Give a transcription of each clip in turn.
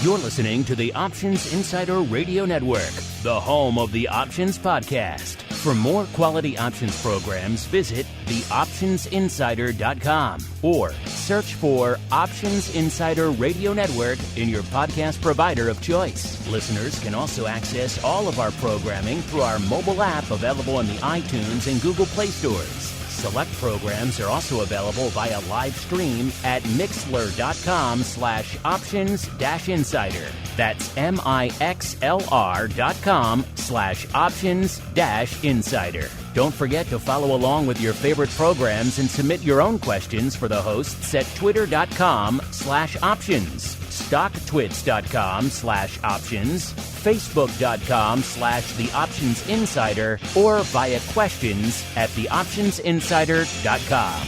You're listening to the Options Insider Radio Network, the home of the Options Podcast. For more quality options programs, visit theoptionsinsider.com or search for Options Insider Radio Network in your podcast provider of choice. Listeners can also access all of our programming through our mobile app available in the iTunes and Google Play stores. Select programs are also available via live stream at mixlr.com/options-insider. That's mixlr.com/options-insider. Don't forget to follow along with your favorite programs and submit your own questions for the hosts at twitter.com/options, stocktwits.com/options, facebook.com/theoptionsinsider, or via questions at theoptionsinsider.com.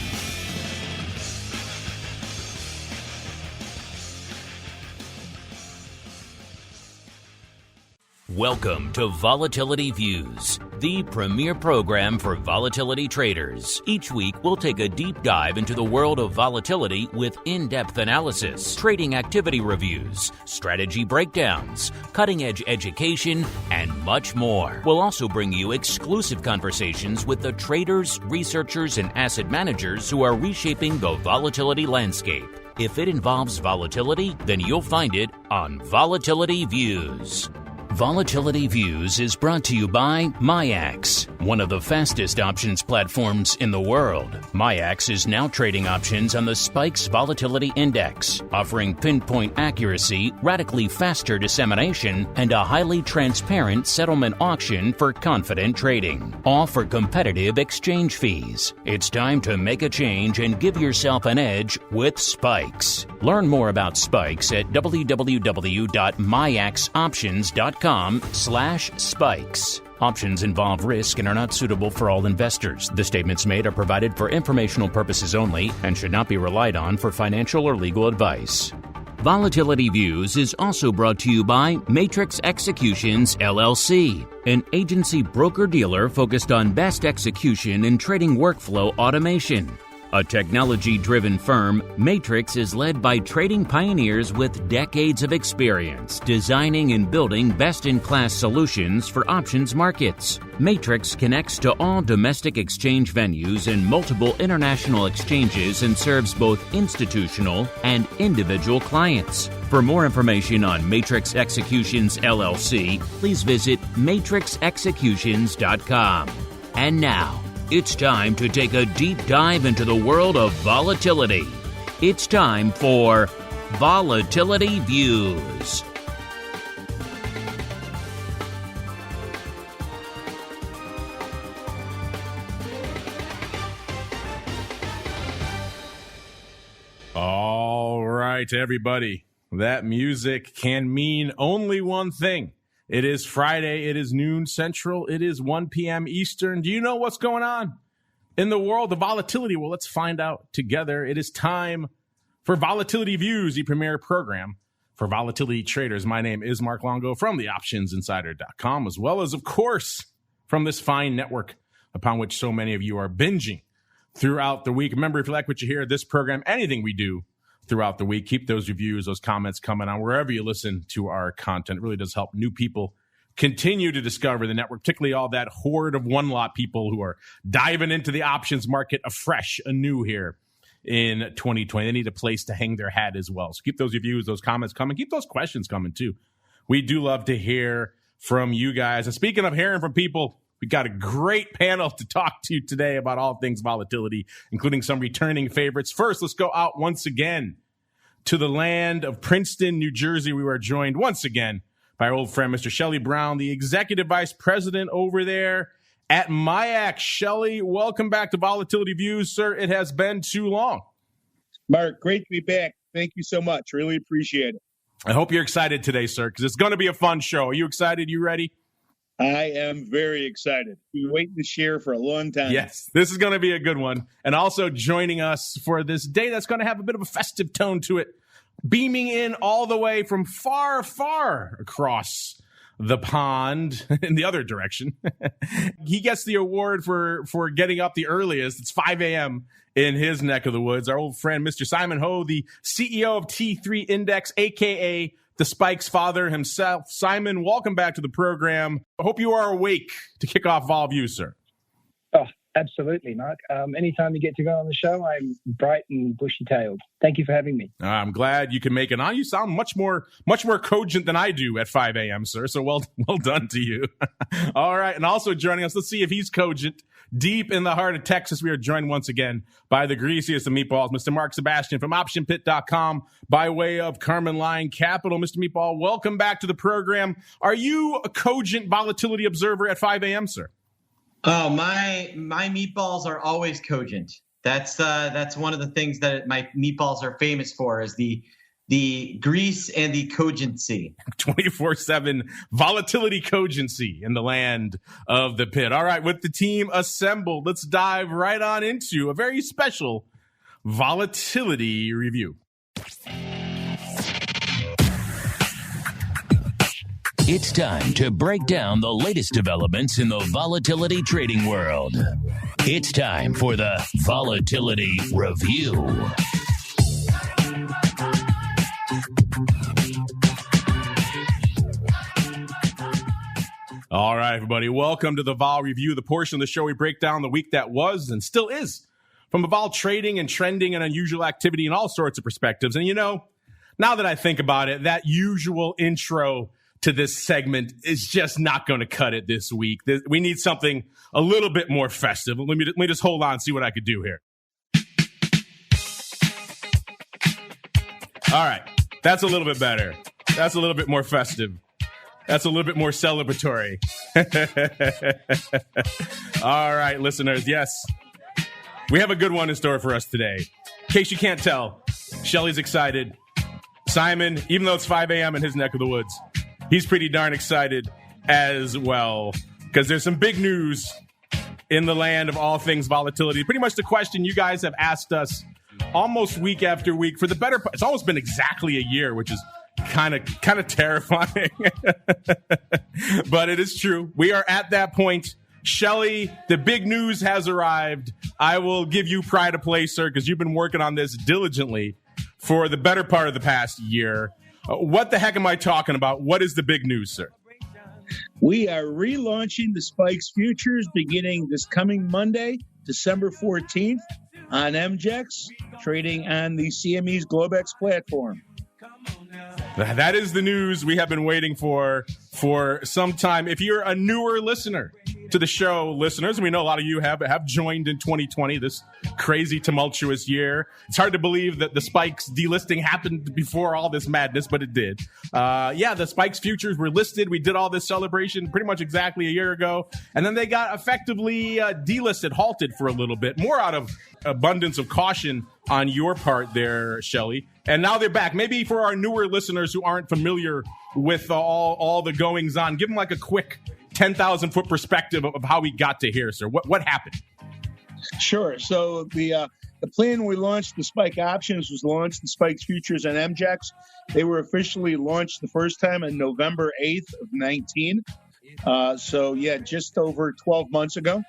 Welcome to Volatility Views, the premier program for volatility traders. Each week, we'll take a deep dive into the world of volatility with in-depth analysis, trading activity reviews, strategy breakdowns, cutting-edge education, and much more. We'll also bring you exclusive conversations with the traders, researchers, and asset managers who are reshaping the volatility landscape. If it involves volatility, then you'll find it on Volatility Views. Volatility Views is brought to you by MIAX, one of the fastest options platforms in the world. MIAX is now trading options on the SPIKES Volatility Index, offering pinpoint accuracy, radically faster dissemination, and a highly transparent settlement auction for confident trading, all for competitive exchange fees. It's time to make a change and give yourself an edge with SPIKES. Learn more about SPIKES at www.miaxoptions.com/spikes. Options involve risk and are not suitable for all investors. The statements made are provided for informational purposes only and should not be relied on for financial or legal advice. Volatility Views is also brought to you by Matrix Executions, LLC, an agency broker-dealer focused on best execution and trading workflow automation. A technology-driven firm, Matrix is led by trading pioneers with decades of experience designing and building best-in-class solutions for options markets. Matrix connects to all domestic exchange venues and multiple international exchanges and serves both institutional and individual clients. For more information on Matrix Executions, LLC, please visit matrixexecutions.com. And now, it's time to take a deep dive into the world of volatility. It's time for Volatility Views. All right, everybody. That music can mean only one thing. It is Friday. It is noon Central. It is 1 p.m. Eastern. Do you know what's going on in the world of volatility? Well, let's find out together. It is time for Volatility Views, the premier program for volatility traders. My name is Mark Longo from theoptionsinsider.com, as well as, of course, from this fine network upon which so many of you are binging throughout the week. Remember, if you like what you hear, this program, anything we do throughout the week, keep those reviews, those comments coming on wherever you listen to our content. It really does help new people continue to discover the network, particularly all that horde of one-lot people who are diving into the options market afresh, anew here in 2020. They need a place to hang their hat as well. So keep those reviews, those comments coming. Keep those questions coming, too. We do love to hear from you guys. And speaking of hearing from people, we got a great panel to talk to today about all things volatility, including some returning favorites. First, let's go out once again to the land of Princeton, New Jersey. We were joined once again by our old friend, Mr. Shelly Brown, the Executive Vice President over there at MIAX. Shelly, welcome back to Volatility Views, sir. It has been too long. Mark, great to be back. Thank you so much. Really appreciate it. I hope you're excited today, sir, because it's going to be a fun show. Are you excited? You ready? I am very excited. Been waiting to share for a long time. Yes, this is going to be a good one. And also joining us for this day that's going to have a bit of a festive tone to it, beaming in all the way from far, far across the pond in the other direction. He gets the award for getting up the earliest. It's 5 a.m. in his neck of the woods. Our old friend, Mr. Simon Ho, the CEO of T3 Index, a.k.a. the Spike's father himself. Simon, welcome back to the program. I hope you are awake to kick off Vol View, sir. Oh, absolutely, Mark. Anytime you get to go on the show, I'm bright and bushy-tailed. Thank you for having me. I'm glad you can make it on. You sound much more cogent than I do at 5 a.m., sir. So well done to you. All right. And also joining us, let's see if he's cogent. Deep in the heart of Texas, we are joined once again by the greasiest of meatballs, Mr. Mark Sebastian from OptionPit.com by way of Carmen Line Capital. Mr. Meatball, welcome back to the program. Are you a cogent volatility observer at 5 a.m., sir? Oh, my meatballs are always cogent. That's one of the things that my meatballs are famous for, is the grease and the cogency. 24/7 volatility cogency in the land of the pit. All right, with the team assembled, let's dive right on into a very special volatility review. It's time to break down the latest developments in the volatility trading world. It's time for the Volatility Review. All right, everybody, welcome to the Vol Review, the portion of the show we break down the week that was and still is from a vol trading and trending and unusual activity and all sorts of perspectives. And, you know, now that I think about it, that usual intro to this segment is just not going to cut it this week. We need something a little bit more festive. Let me just hold on and see what I could do here. All right, that's a little bit better. That's a little bit more festive. That's a little bit more celebratory. All right, listeners, yes, we have a good one in store for us today. In case you can't tell, Shelly's excited. Simon, even though it's 5 a.m. in his neck of the woods, he's pretty darn excited as well, because there's some big news in the land of all things volatility. Pretty much the question you guys have asked us almost week after week for the better part. It's almost been exactly a year, which is kind of terrifying. But it is true. We are at that point. Shelly, the big news has arrived. I will give you pride of place, sir, because you've been working on this diligently for the better part of the past year. What the heck am I talking about? What is the big news, sir? We are relaunching the Spikes Futures beginning this coming Monday, December 14th on MIAX, trading on the CME's Globex platform. That is the news we have been waiting for some time. If you're a newer listener to the show, listeners, and we know a lot of you have joined in 2020, this crazy, tumultuous year. It's hard to believe that the Spikes delisting happened before all this madness, but it did. The Spikes futures were listed. We did all this celebration pretty much exactly a year ago, and then they got effectively delisted, halted for a little bit, more out of abundance of caution on your part there, Shelly. And now they're back. Maybe for our newer listeners who aren't familiar with all the goings on, give them like a quick 10,000-foot perspective of how we got to here, sir. What happened? Sure. So the plan we launched, the Spike Options, was launched the Spikes Futures and MIAX. They were officially launched the first time on November 8th of 19. Just over 12 months ago.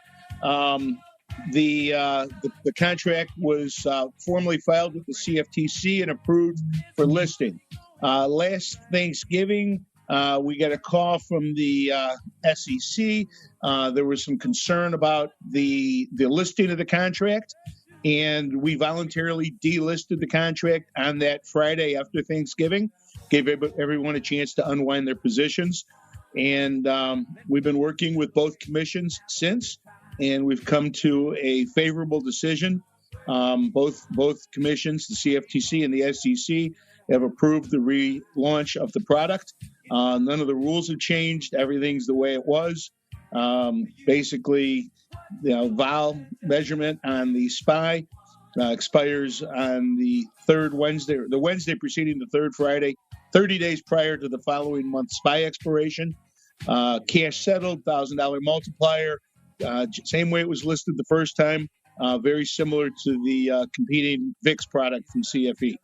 The contract was formally filed with the CFTC and approved for listing. Last Thanksgiving, we got a call from the SEC. There was some concern about the listing of the contract, and we voluntarily delisted the contract on that Friday after Thanksgiving, gave everyone a chance to unwind their positions. And we've been working with both commissions since, and we've come to a favorable decision. Both commissions, the CFTC and the SEC, have approved the relaunch of the product. None of the rules have changed. Everything's the way it was. Basically, vol measurement on the SPY expires on the Wednesday preceding the third Friday, 30 days prior to the following month's SPY expiration. Cash settled, $1,000 multiplier. Same way it was listed the first time, very similar to the competing VIX product from CFE.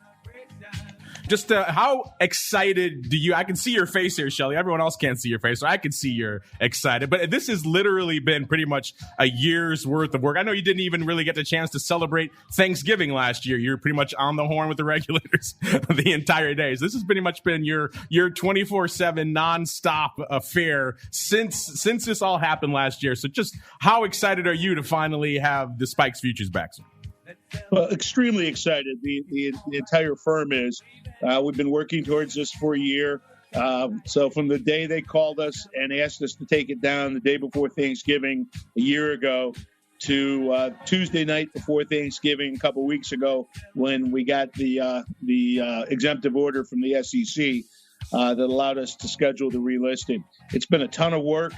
Just how excited do you, I can see your face here, Shelly. Everyone else can't see your face, so I can see you're excited. But this has literally been pretty much a year's worth of work. I know you didn't even really get the chance to celebrate Thanksgiving last year. You're pretty much on the horn with the regulators the entire day. So this has pretty much been your 24/7 nonstop affair since this all happened last year. So just how excited are you to finally have the Spikes futures back? Well, extremely excited. The entire firm is. We've been working towards this for a year. So from the day they called us and asked us to take it down the day before Thanksgiving a year ago to Tuesday night before Thanksgiving a couple weeks ago when we got the exemptive order from the SEC that allowed us to schedule the relisting. It's been a ton of work.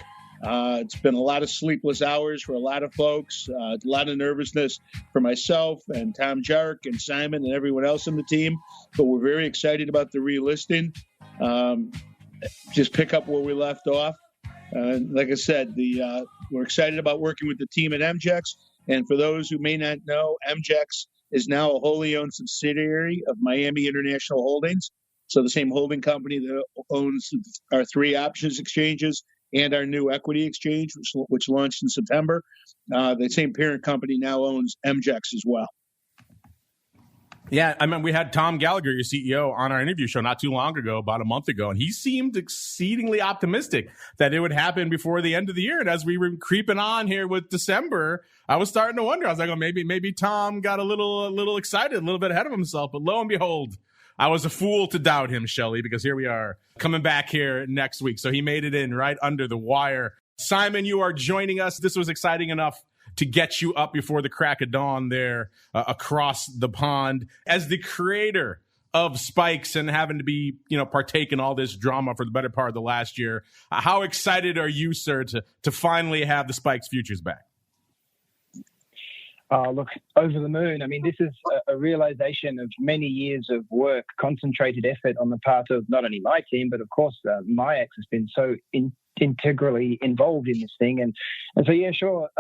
It's been a lot of sleepless hours for a lot of folks, a lot of nervousness for myself and Tom Jarek and Simon and everyone else on the team. But we're very excited about the relisting. Just pick up where we left off. Like I said, we're excited about working with the team at MIAX. And for those who may not know, MIAX is now a wholly owned subsidiary of Miami International Holdings. So the same holding company that owns our 3 options exchanges and our new equity exchange, which launched in September. The same parent company now owns MIAX as well. Yeah, I mean, we had Tom Gallagher, your CEO, on our interview show not too long ago, about a month ago, and he seemed exceedingly optimistic that it would happen before the end of the year. And as we were creeping on here with December, I was starting to wonder. I was like, oh, maybe Tom got a little excited, a little bit ahead of himself. But lo and behold, I was a fool to doubt him, Shelly, because here we are coming back here next week. So he made it in right under the wire. Simon, you are joining us. This was exciting enough to get you up before the crack of dawn there across the pond. As the creator of Spikes and having to be, partake in all this drama for the better part of the last year, how excited are you, sir, to finally have the Spikes futures back? Look, over the moon. I mean, this is a realization of many years of work, concentrated effort on the part of not only my team, but of course, MIAX has been so integrally involved in this thing. And so, yeah, sure.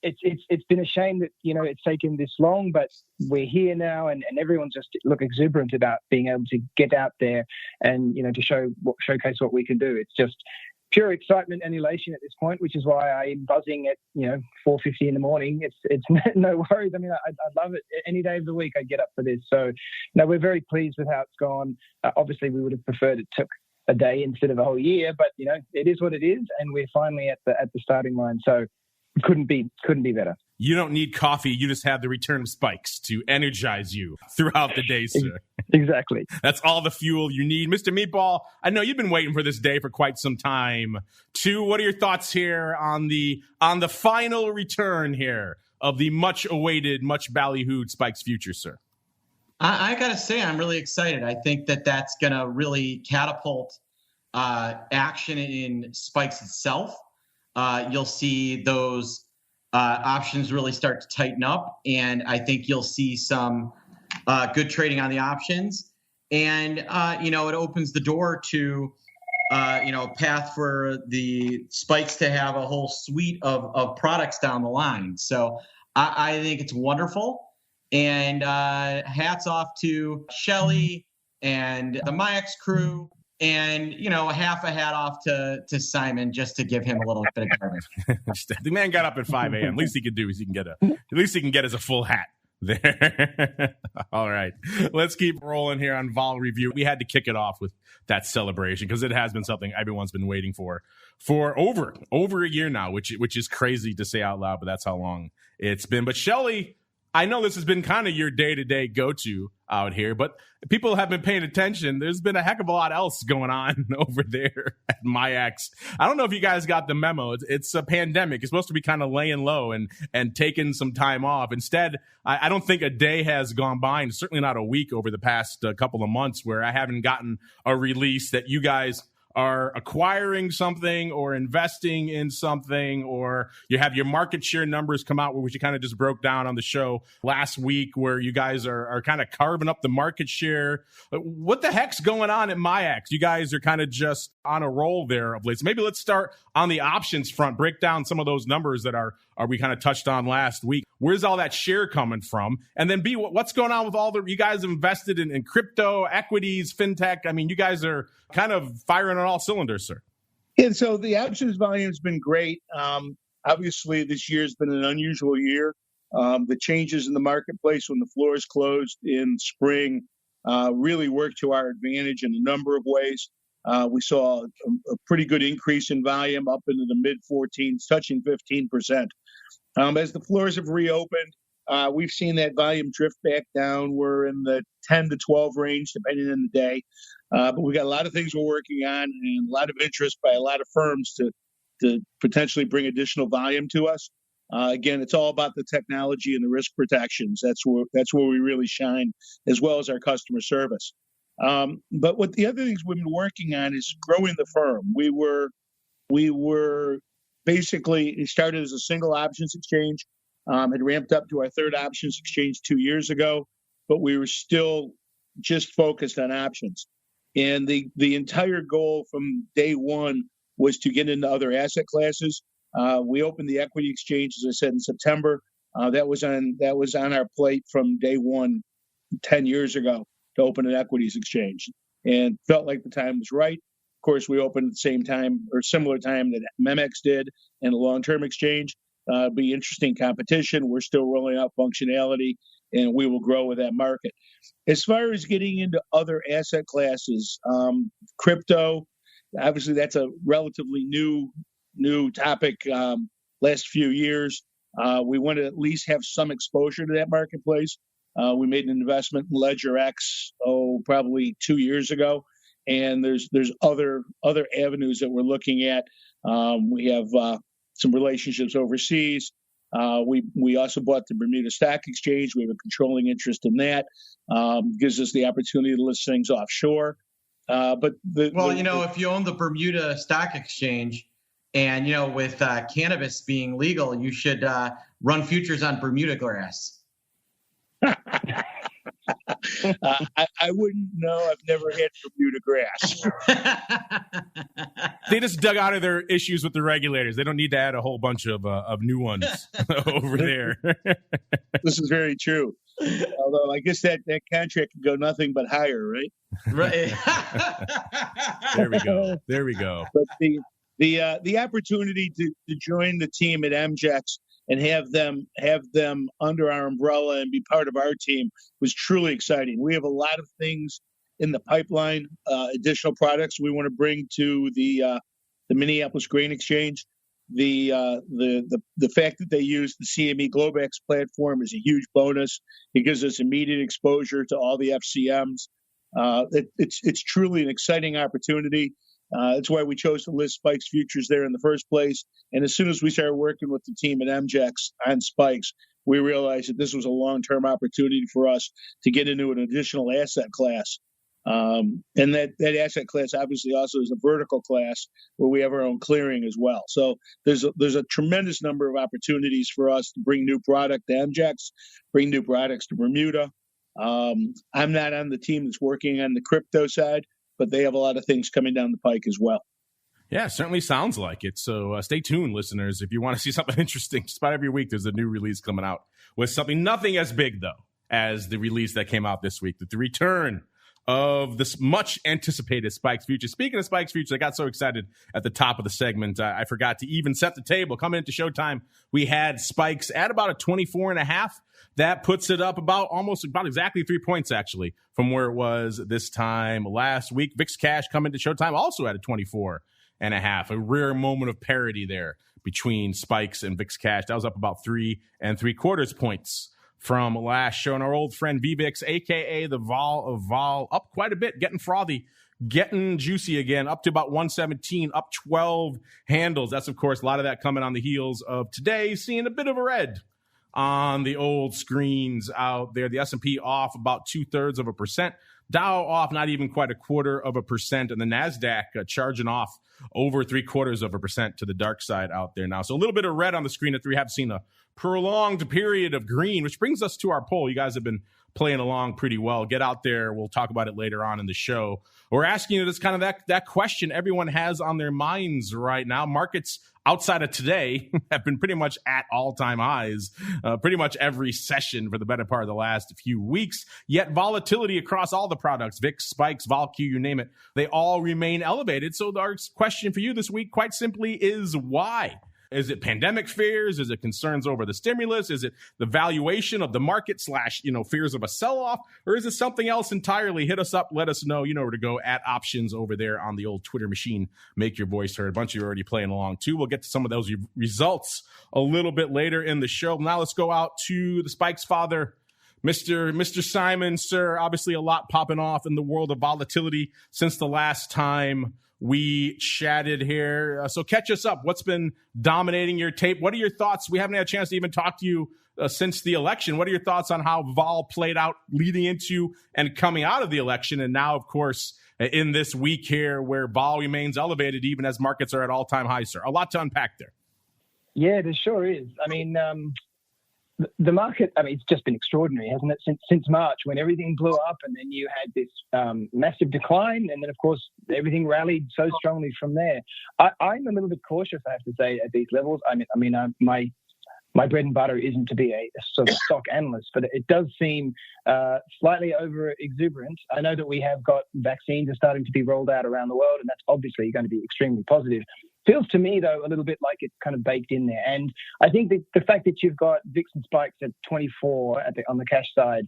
It's been a shame that, it's taken this long, but we're here now and everyone's just exuberant about being able to get out there and, to showcase what we can do. It's just pure excitement and elation at this point, which is why I'm buzzing at 4:50 in the morning. It's no worries. I mean, I'd love it any day of the week. I'd get up for this. So, no, we're very pleased with how it's gone. Obviously, we would have preferred it took a day instead of a whole year, but it is what it is, and we're finally at the starting line. So, couldn't be better. You don't need coffee. You just have the return of Spikes to energize you throughout the day, sir. Exactly. That's all the fuel you need. Mr. Meatball, I know you've been waiting for this day for quite some time. What are your thoughts here on the final return here of the much-awaited, much ballyhooed Spikes future, sir? I got to say, I'm really excited. I think that's going to really catapult action in Spikes itself. You'll see those options really start to tighten up, and I think you'll see some good trading on the options. And, it opens the door to, path for the Spikes to have a whole suite of products down the line. So I think it's wonderful. And hats off to SHELLY and the MIAX crew. And, half a hat off to Simon just to give him a little bit of garbage. The man got up at 5 a.m. Least he could do is he can get us a full hat there. All right. Let's keep rolling here on Vol Review. We had to kick it off with that celebration because it has been something everyone's been waiting for over a year now, which is crazy to say out loud, but that's how long it's been. But Shelly, I know this has been kind of your day-to-day go-to out here, but people have been paying attention. There's been a heck of a lot else going on over there at MIAX. I don't know if you guys got the memo. It's a pandemic. It's supposed to be kind of laying low and taking some time off. Instead, I don't think a day has gone by, and certainly not a week over the past couple of months where I haven't gotten a release that you guys are acquiring something or investing in something, or you have your market share numbers come out, which you kind of just broke down on the show last week, where you guys are kind of carving up the market share. What the heck's going on at MIAX? You guys are kind of just on a roll there of late. So maybe let's start on the options front, break down some of those numbers that are we kind of touched on last week. where's all that share coming from? And then B, what's going on with you guys have invested in crypto, equities, fintech? I mean, you guys are kind of firing on all cylinders, sir. Yeah, so the options volume has been great. Obviously, this year has been an unusual year. The changes in the marketplace when the floors closed in spring really worked to our advantage in a number of ways. We saw a pretty good increase in volume up into the mid-14s, touching 15%. As the floors have reopened, we've seen that volume drift back down. We're in the 10 to 12 range, depending on the day. But we got a lot of things we're working on and a lot of interest by a lot of firms to potentially bring additional volume to us. Again, it's all about the technology and the risk protections. That's where we really shine, as well as our customer service. But what the other things we've been working on is growing the firm. We were basically, it started as a single options exchange, had ramped up to our third options exchange 2 years ago, but we were still just focused on options. And the entire goal from day one was to get into other asset classes. We opened the equity exchange, as I said, in September. That was on our plate from day one 10 years ago to open an equities exchange, and felt like the time was right. Of course, we opened at the same time or similar time that MIAX did and the long-term exchange. Be interesting competition. We're still rolling out functionality, and we will grow with that market. As far as getting into other asset classes, crypto, obviously that's a relatively new topic. Last few years, we want to at least have some exposure to that marketplace. We made an investment in LedgerX, probably 2 years ago, and there's other avenues that we're looking at. We have some relationships overseas. We also bought the Bermuda Stock Exchange. We have a controlling interest in that. Gives us the opportunity to list things offshore. If you own the Bermuda Stock Exchange, and with cannabis being legal, you should run futures on Bermuda grass. I wouldn't know. I've never had Bermuda grass. They just dug out of their issues with the regulators. They don't need to add a whole bunch of new ones over there. This is very true. Although I guess that contract can go nothing but higher, right? Right. There we go. But the opportunity to join the team at MJEX and have them under our umbrella and be part of our team was truly exciting. We have a lot of things in the pipeline, additional products we want to bring to the Minneapolis Grain Exchange. The fact that they use the CME Globex platform is a huge bonus. It gives us immediate exposure to all the FCMs. It's truly an exciting opportunity. That's why we chose to list Spikes futures there in the first place. And as soon as we started working with the team at MJEX on Spikes, we realized that this was a long-term opportunity for us to get into an additional asset class. And that asset class obviously also is a vertical class where we have our own clearing as well. So there's a tremendous number of opportunities for us to bring new product to MJEX, bring new products to Bermuda. I'm not on the team that's working on the crypto side, but they have a lot of things coming down the pike as well. Yeah, certainly sounds like it. So stay tuned, listeners. If you want to see something interesting, just about every week there's a new release coming out with something nothing as big, though, as the release that came out this week, the return of this much anticipated Spikes Futures. Speaking of Spikes Futures, I got so excited at the top of the segment, I forgot to even set the table. Coming into Showtime, we had Spikes at about a 24.5. That puts it up about exactly 3 points, actually, from where it was this time last week. VIX Cash coming to Showtime also at a 24.5. A rare moment of parity there between Spikes and VIX Cash. That was up about 3 3/4 points from last show. And our old friend VVIX, a.k.a. the Vol of Vol, up quite a bit, getting frothy, getting juicy again, up to about 117, up 12 handles. That's, of course, a lot of that coming on the heels of today, seeing a bit of a red on the old screens out there. The S&P off about 0.2%. Dow off not even quite 0.25%. And the NASDAQ charging off over 0.75% to the dark side out there now. So a little bit of red on the screen that we have seen a prolonged period of green, which brings us to our poll. You guys have been playing along pretty well. Get out there. We'll talk about it later on in the show. We're asking you this kind of that question everyone has on their minds right now. Markets outside of today have been pretty much at all-time highs, pretty much every session for the better part of the last few weeks. Yet volatility across all the products, VIX, spikes, VolQ, you name it, they all remain elevated. So our question for you this week, quite simply, is why? Is it pandemic fears? Is it concerns over the stimulus? Is it the valuation of the market / fears of a sell-off? Or is it something else entirely? Hit us up. Let us know. You know where to go. At Options over there on the old Twitter machine. Make your voice heard. A bunch of you are already playing along, too. We'll get to some of those results a little bit later in the show. Now let's go out to the Spikes father, Mr. Simon, sir. Obviously a lot popping off in the world of volatility since the last time we chatted here. So catch us up. What's been dominating your tape? What are your thoughts? We haven't had a chance to even talk to you since the election. What are your thoughts on how vol played out leading into and coming out of the election? And now, of course, in this week here where vol remains elevated even as markets are at all-time highs, sir. A lot to unpack there. Yeah, there sure is. I mean, the market, it's just been extraordinary, hasn't it? Since March, when everything blew up and then you had this massive decline. And then, of course, everything rallied so strongly from there. I'm a little bit cautious, I have to say, at these levels. My bread and butter isn't to be a sort of stock analyst, but it does seem slightly over exuberant. I know that we have got vaccines are starting to be rolled out around the world, and that's obviously going to be extremely positive. Feels to me, though, a little bit like it's kind of baked in there. And I think that the fact that you've got VIX and spikes at 24 on the cash side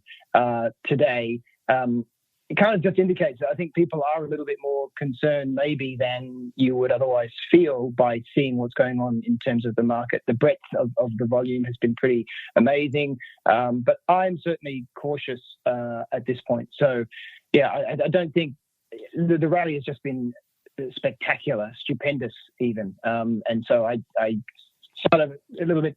today, it kind of just indicates that I think people are a little bit more concerned maybe than you would otherwise feel by seeing what's going on in terms of the market. The breadth of the volume has been pretty amazing, but I'm certainly cautious at this point. So, yeah, I don't think the rally has just been spectacular, stupendous even. And so I sort of a little bit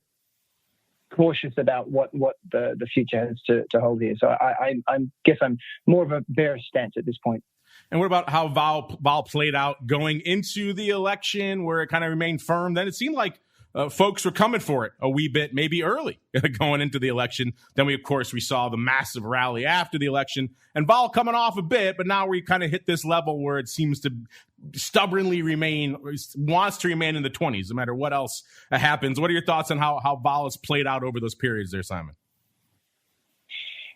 cautious about what the future has to hold here. So I guess I'm more of a bearish stance at this point. And what about how vol played out going into the election where it kind of remained firm? Then it seemed like folks were coming for it a wee bit, maybe early going into the election. Then we saw the massive rally after the election and vol coming off a bit, but now we kind of hit this level where it seems to stubbornly wants to remain in the 20s, no matter what else happens. What are your thoughts on how vol has played out over those periods there, Simon?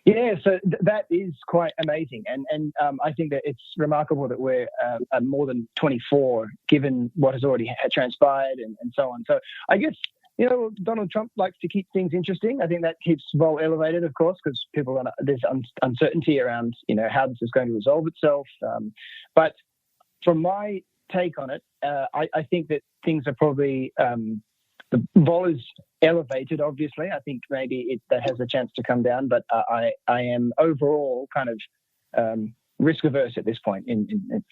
Yeah, so that is quite amazing. And I think that it's remarkable that we're more than 24, given what has already transpired and so on. So I guess, Donald Trump likes to keep things interesting. I think that keeps vol elevated, of course, because there's uncertainty around, how this is going to resolve itself. But from my take on it, I think that things are probably the vol is elevated, obviously. I think maybe that has a chance to come down, but I am overall kind of risk averse at this point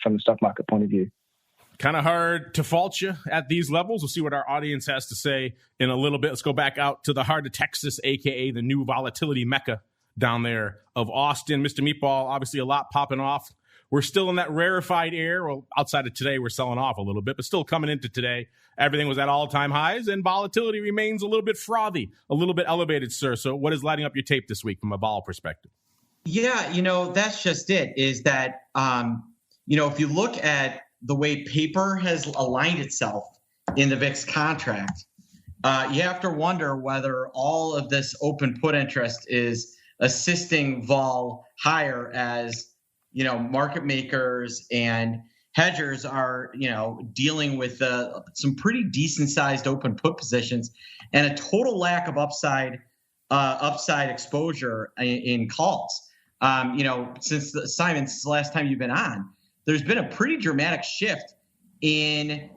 from the stock market point of view. Kind of hard to fault you at these levels. We'll see what our audience has to say in a little bit. Let's go back out to the heart of Texas, a.k.a. the new volatility mecca down there of Austin. Mr. Meatball, obviously a lot popping off. We're still in that rarefied air. Well, outside of today, we're selling off a little bit, but still coming into today, everything was at all-time highs, and volatility remains a little bit frothy, a little bit elevated, sir. So what is lighting up your tape this week from a vol perspective? Yeah, that's just it, is that, if you look at the way paper has aligned itself in the VIX contract, you have to wonder whether all of this open put interest is assisting vol higher as market makers and hedgers are, dealing with some pretty decent sized open put positions and a total lack of upside exposure in calls. Since the last time you've been on, there's been a pretty dramatic shift in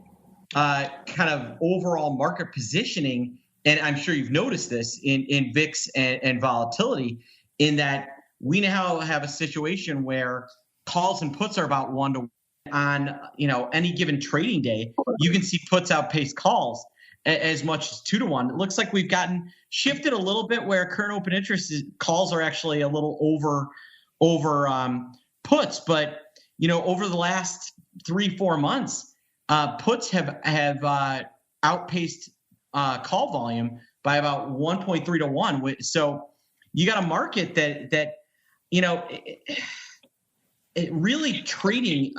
kind of overall market positioning. And I'm sure you've noticed this in VIX and volatility, in that we now have a situation where calls and puts are about 1-to-1 on any given trading day. You can see puts outpace calls as much as 2-to-1. It looks like we've gotten shifted a little bit where current open interest calls are actually a little over puts. But over the last 3-4 months, puts have outpaced call volume by about 1.3-to-1. So you got a market that it really trading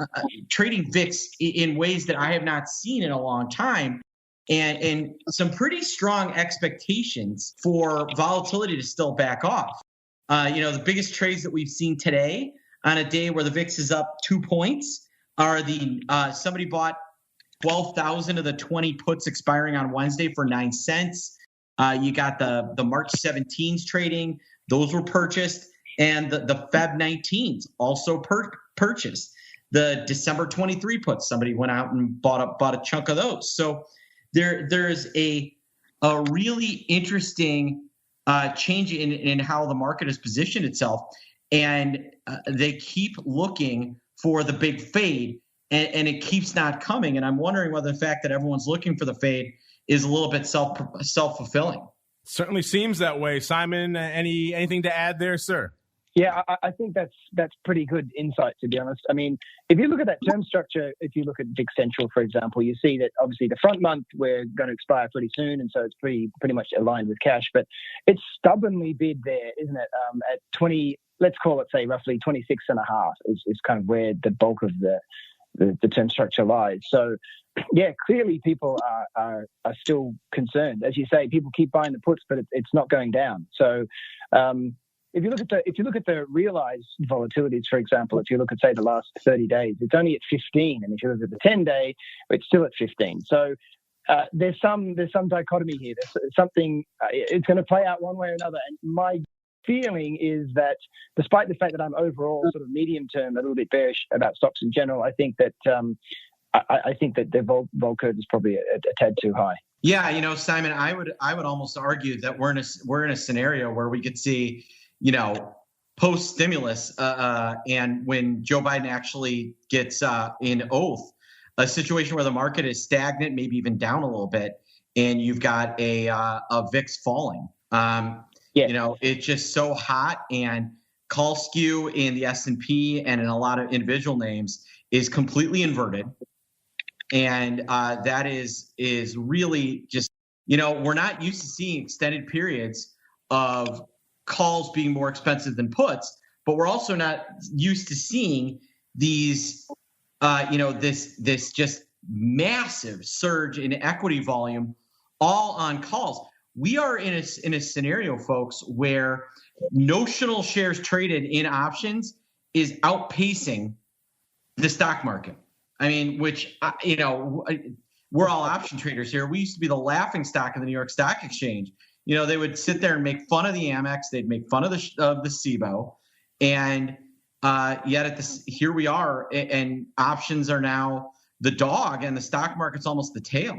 VIX in ways that I have not seen in a long time, and some pretty strong expectations for volatility to still back off. The biggest trades that we've seen today on a day where the VIX is up 2 points are somebody bought 12,000 of the 20 puts expiring on Wednesday for 9 cents. You got the March 17s trading; those were purchased. And the Feb 19s also purchased. The December 23 puts, somebody went out and bought a chunk of those. So there's a really interesting change in how the market has positioned itself. And they keep looking for the big fade, and it keeps not coming. And I'm wondering whether the fact that everyone's looking for the fade is a little bit self-fulfilling. Certainly seems that way. Simon, anything to add there, sir? Yeah, I think that's pretty good insight, to be honest. I mean, if you look at that term structure, if you look at VIX Central, for example, you see that obviously the front month we're going to expire pretty soon, and so it's pretty much aligned with cash. But it's stubbornly bid there, isn't it? At 20, let's call it, say, roughly 26.5 is kind of where the bulk of the term structure lies. So, yeah, clearly people are still concerned. As you say, people keep buying the puts, but it's not going down. So, if you look at the realized volatilities, for example, if you look at, say, the last 30 days, it's only at 15, and if you look at the 10-day, it's still at 15. So there's some dichotomy here. There's something. It's going to play out one way or another. And my feeling is that, despite the fact that I'm overall sort of medium term a little bit bearish about stocks in general, I think that the vol curve is probably a tad too high. Yeah, Simon, I would almost argue that we're in a scenario where we could see, post stimulus, and when Joe Biden actually gets in oath, a situation where the market is stagnant, maybe even down a little bit, and you've got a VIX falling. It's just so hot, and call skew in the S&P and in a lot of individual names is completely inverted. And that is really just, we're not used to seeing extended periods of calls being more expensive than puts, but we're also not used to seeing these, this just massive surge in equity volume all on calls. We are in a scenario, folks, where notional shares traded in options is outpacing the stock market. I mean, which, we're all option traders here. We used to be the laughing stock of the New York Stock Exchange. They would sit there and make fun of the Amex. They'd make fun of the SEBO. And yet here we are, and options are now the dog, and the stock market's almost the tail.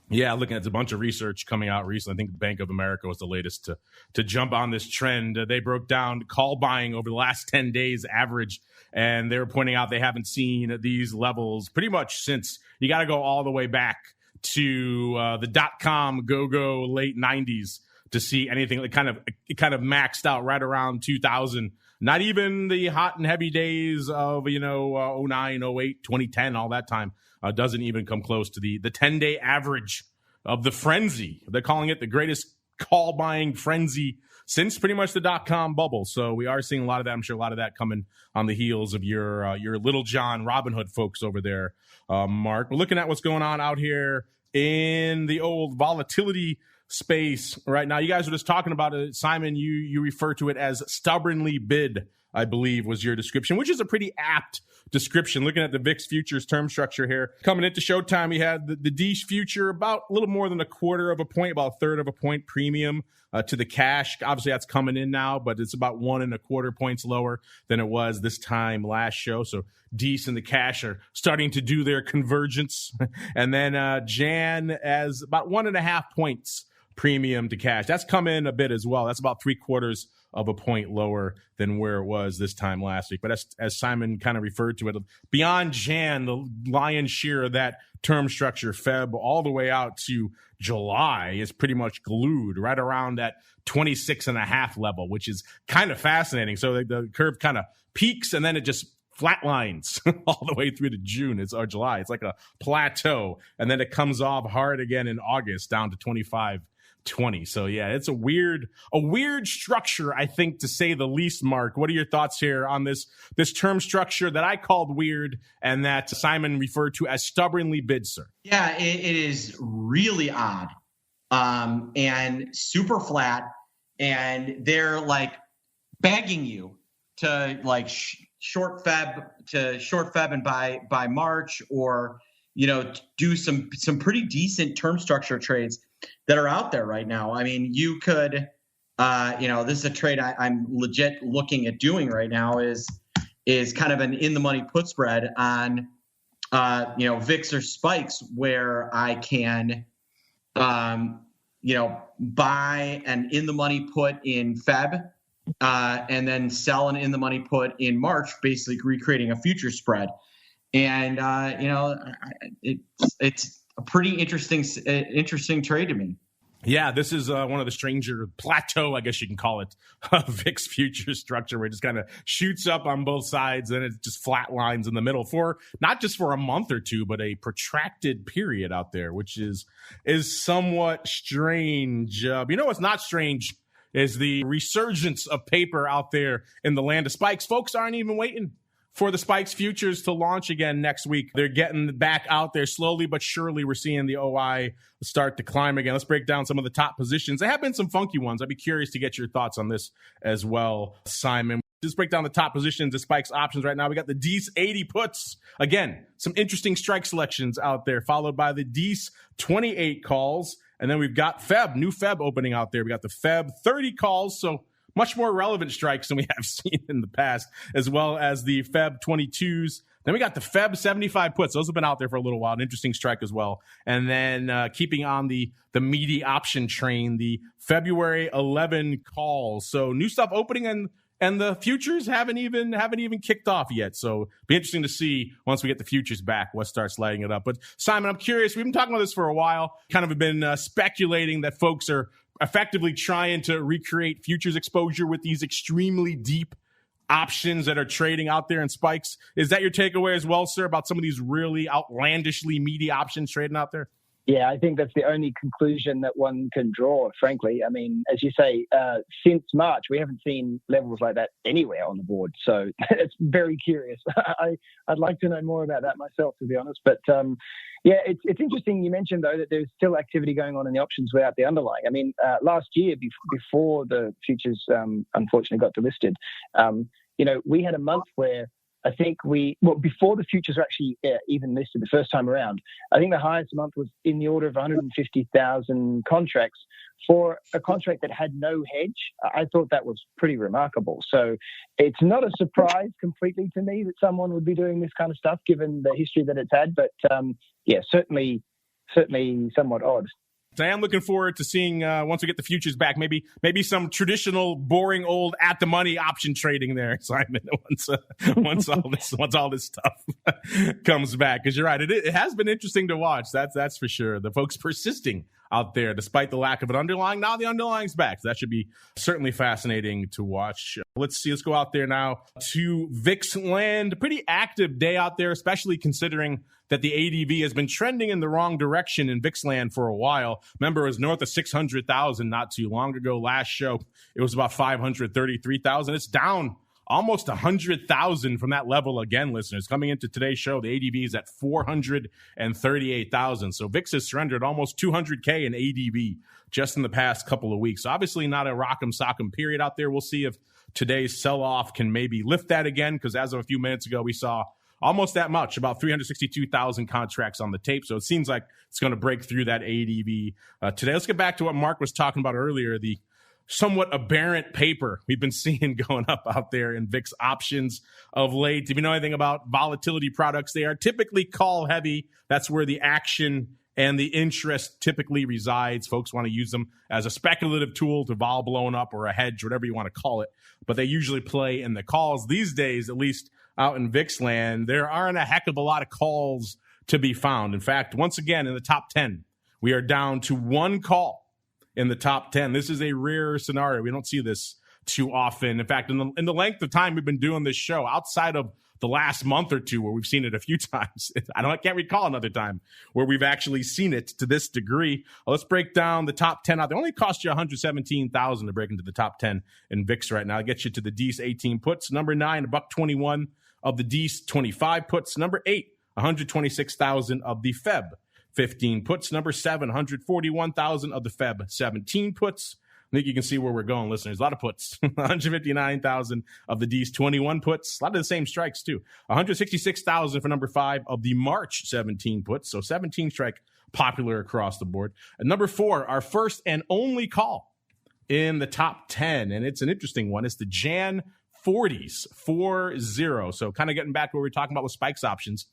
Yeah, looking at a bunch of research coming out recently. I think Bank of America was the latest to jump on this trend. They broke down call buying over the last 10 days average, and they were pointing out they haven't seen these levels pretty much since, you got to go all the way back to the dot-com go-go late 90s to see anything. It kind of maxed out right around 2000. Not even the hot and heavy days of 09, 08, 2010, all that time. Doesn't even come close to the 10-day average of the frenzy. They're calling it the greatest call buying frenzy since pretty much the dot-com bubble. So we are seeing a lot of that. I'm sure a lot of that coming on the heels of your Little John Robinhood folks over there, Mark. We're looking at what's going on out here in the old volatility space right now. You guys were just talking about it. Simon, you refer to it as stubbornly bid, I believe was your description, which is a pretty apt description. Looking at the VIX futures term structure here. Coming into showtime, we had the D future about a little more than a quarter of a point, about a third of a point premium to the cash. Obviously, that's coming in now, but it's about 1.25 points lower than it was this time last show. So D's and the cash are starting to do their convergence. And then Jan as about 1.5 points premium to cash. That's come in a bit as well. That's about 0.75 of a point lower than where it was this time last week. But as Simon kind of referred to it, beyond Jan, the lion's share of that term structure, Feb, all the way out to July is pretty much glued right around that 26.5 level, which is kind of fascinating. So the curve kind of peaks and then it just flatlines all the way through to June or July. It's like a plateau. And then it comes off hard again in August down to 25 20. So yeah, it's a weird structure, I think, to say the least. Mark, what are your thoughts here on this term structure that I called weird and that Simon referred to as stubbornly bid, sir? Yeah, it is really odd and super flat, and they're like begging you to like short Feb and buy March, or do some pretty decent term structure trades that are out there right now. I mean, you could, this is a trade I'm legit looking at doing right now is kind of an in the money put spread on, VIX or spikes, where I can, buy an in the money put in Feb, and then sell an in the money put in March, basically recreating a future spread. And, it's a pretty interesting trade to me. Yeah, this is one of the stranger plateau, I guess you can call it, VIX future structure, where it just kind of shoots up on both sides and it just flat lines in the middle for not just for a month or two, but a protracted period out there, which is somewhat strange. What's not strange is the resurgence of paper out there in the land of spikes. Folks aren't even waiting for the spikes futures to launch again next week. They're getting back out there slowly but surely. We're seeing the OI start to climb again. Let's break down some of the top positions. There have been some funky ones. I'd be curious to get your thoughts on this as well, Simon. Just break down the top positions of spikes options right now. We got the DEES 80 puts. Again, some interesting strike selections out there, followed by the DEES 28 calls. And then we've got new Feb opening out there. We got the Feb 30 calls. So much more relevant strikes than we have seen in the past, as well as the Feb 22s. Then we got the Feb 75 puts. Those have been out there for a little while. An interesting strike as well. And then keeping on the meaty option train, the February 11 calls. So new stuff opening, and the futures haven't even kicked off yet. So be interesting to see once we get the futures back what starts lighting it up. But Simon, I'm curious. We've been talking about this for a while. Kind of been speculating that folks are effectively trying to recreate futures exposure with these extremely deep options that are trading out there in spikes. Is that your takeaway as well, sir, about some of these really outlandishly meaty options trading out there? Yeah, I think that's the only conclusion that one can draw, frankly. I mean, as you say, since March, we haven't seen levels like that anywhere on the board. So it's very curious. I'd like to know more about that myself, to be honest. But yeah, it's interesting you mentioned, though, that there's still activity going on in the options without the underlying. I mean, last year, before the futures unfortunately got delisted, we had a month where I think before the futures were actually even listed the first time around, I think the highest month was in the order of 150,000 contracts for a contract that had no hedge. I thought that was pretty remarkable. So it's not a surprise completely to me that someone would be doing this kind of stuff, given the history that it's had. But yeah, certainly somewhat odd. So I am looking forward to seeing once we get the futures back, maybe some traditional, boring, old at the money option trading there, Simon. Once all this stuff comes back, because you're right, it has been interesting to watch. That's for sure. The folks persisting out there despite the lack of an underlying. Now the underlying's back. So that should be certainly fascinating to watch. Let's go out there now to VIX land. Pretty active day out there, especially considering that the ADV has been trending in the wrong direction in VIX land for a while. Remember, it was north of 600,000 not too long ago. Last show, it was about 533,000. It's down almost 100,000 from that level again, listeners. Coming into today's show, the ADV is at 438,000. So VIX has surrendered almost 200K in ADV just in the past couple of weeks. Obviously not a rock'em sock'em period out there. We'll see if today's sell-off can maybe lift that again, because as of a few minutes ago, we saw almost that much, about 362,000 contracts on the tape. So it seems like it's going to break through that ADV today. Let's get back to what Mark was talking about earlier, the somewhat aberrant paper we've been seeing going up out there in VIX options of late. If you know anything about volatility products, they are typically call heavy. That's where the action and the interest typically resides. Folks want to use them as a speculative tool to vol blowing up or a hedge, whatever you want to call it. But they usually play in the calls these days, at least out in VIX land. There aren't a heck of a lot of calls to be found. In fact, once again, in the top 10, we are down to one call in the top 10. This is a rare scenario. We don't see this too often. In fact, in the length of time we've been doing this show, outside of the last month or two where we've seen it a few times, I can't recall another time where we've actually seen it to this degree. Let's break down the top 10 out there. It only cost you $117,000 to break into the top 10 in VIX right now. It gets you to the D's 18 puts. Number 9, $1.21 of the D's 25 puts. Number 8, $126,000 of the Feb 15 puts. Number 7, $141,000 of the Feb 17 puts. I think you can see where we're going, listeners. A lot of puts. $159,000 of the D's 21 puts. A lot of the same strikes, too. $166,000 for number 5 of the March 17 puts. So 17 strike popular across the board. And number 4, our first and only call in the top 10. And it's an interesting one. It's the Jan 40s, 4-0. So kind of getting back to what we were talking about with spikes options.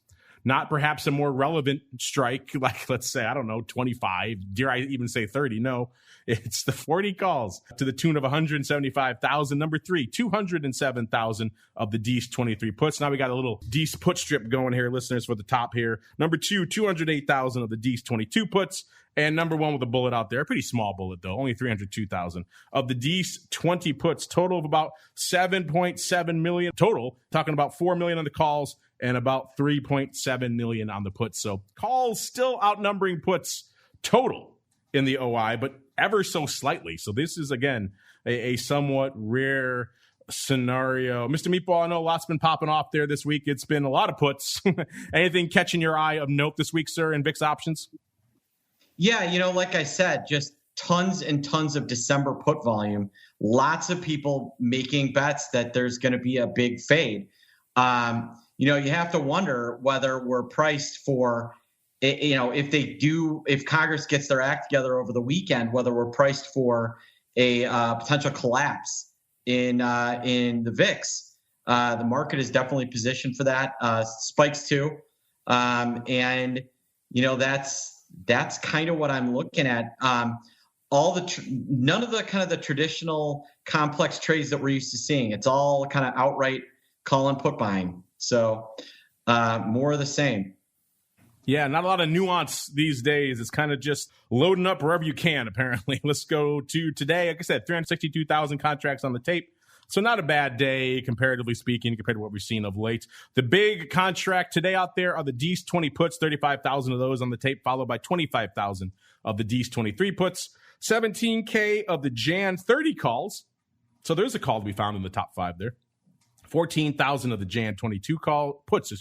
Not perhaps a more relevant strike, like, let's say, I don't know, 25, dare I even say 30? No, it's the 40 calls to the tune of $175,000. Number 3, $207,000 of the D's 23 puts. Now we got a little D's put strip going here, listeners, for the top here. Number 2, $208,000 of the D's 22 puts. And number 1 with a bullet out there, a pretty small bullet, though, only $302,000 of the D's 20 puts. Total of about $7.7 million total, talking about $4 million on the calls and about $3.7 million on the puts. So calls still outnumbering puts total in the OI, but ever so slightly. So this is, again, a somewhat rare scenario. Mr. Meatball, I know a lot's been popping off there this week. It's been a lot of puts. Anything catching your eye of note this week, sir, in VIX options? Yeah, like I said, just tons and tons of December put volume. Lots of people making bets that there's going to be a big fade. You have to wonder whether we're priced for, if Congress gets their act together over the weekend, whether we're priced for a potential collapse in the VIX. The market is definitely positioned for that. Spikes too. And that's kind of what I'm looking at. None of the kind of the traditional complex trades that we're used to seeing. It's all kind of outright call and put buying. So more of the same. Yeah, not a lot of nuance these days. It's kind of just loading up wherever you can, apparently. Let's go to today. Like I said, 362,000 contracts on the tape. So not a bad day, comparatively speaking, compared to what we've seen of late. The big contract today out there are the D's 20 puts, 35,000 of those on the tape, followed by 25,000 of the D's 23 puts, 17K of the Jan 30 calls. So there's a call to be found in the top 5 there. 14,000 of the Jan 22 puts,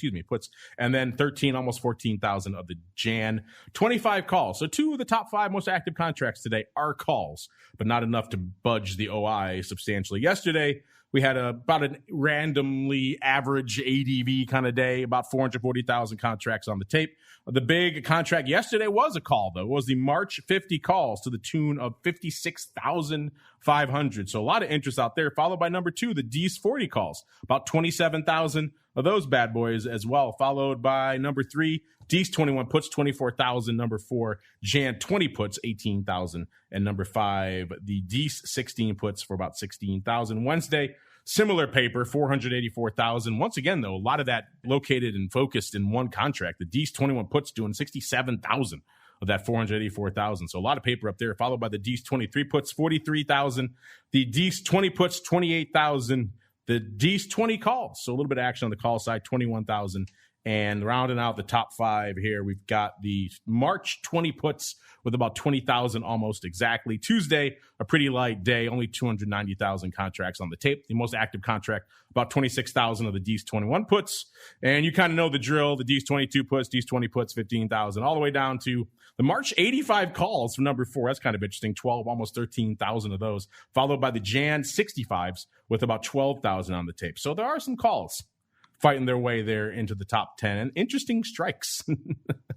and then almost 14,000 of the Jan 25 calls. So 2 of the top 5 most active contracts today are calls, but not enough to budge the OI substantially. Yesterday, we had about a randomly average ADV kind of day, about 440,000 contracts on the tape. The big contract yesterday was a call, though. It was the March 50 calls to the tune of 56,500. So a lot of interest out there, followed by number 2, the D's 40 calls, about 27,000 of those bad boys as well, followed by number 3, D's 21 puts, 24,000. Number 4, Jan 20 puts, 18,000. And number 5, the D's 16 puts for about 16,000. Wednesday, similar paper, 484,000. Once again, though, a lot of that located and focused in one contract. The D's 21 puts doing 67,000 of that 484,000. So a lot of paper up there, followed by the D's 23 puts, 43,000. The D's 20 puts, 28,000. The D's 20 calls. So a little bit of action on the call side, 21,000. And rounding out the top 5 here, we've got the March 20 puts with about 20,000 almost exactly. Tuesday, a pretty light day, only 290,000 contracts on the tape. The most active contract, about 26,000 of the D's 21 puts. And you kind of know the drill. The D's 22 puts, D's 20 puts, 15,000, all the way down to the March 85 calls from number 4. That's kind of interesting. 12, almost 13,000 of those, followed by the Jan 65s with about 12,000 on the tape. So there are some calls fighting their way there into the top 10. And interesting strikes,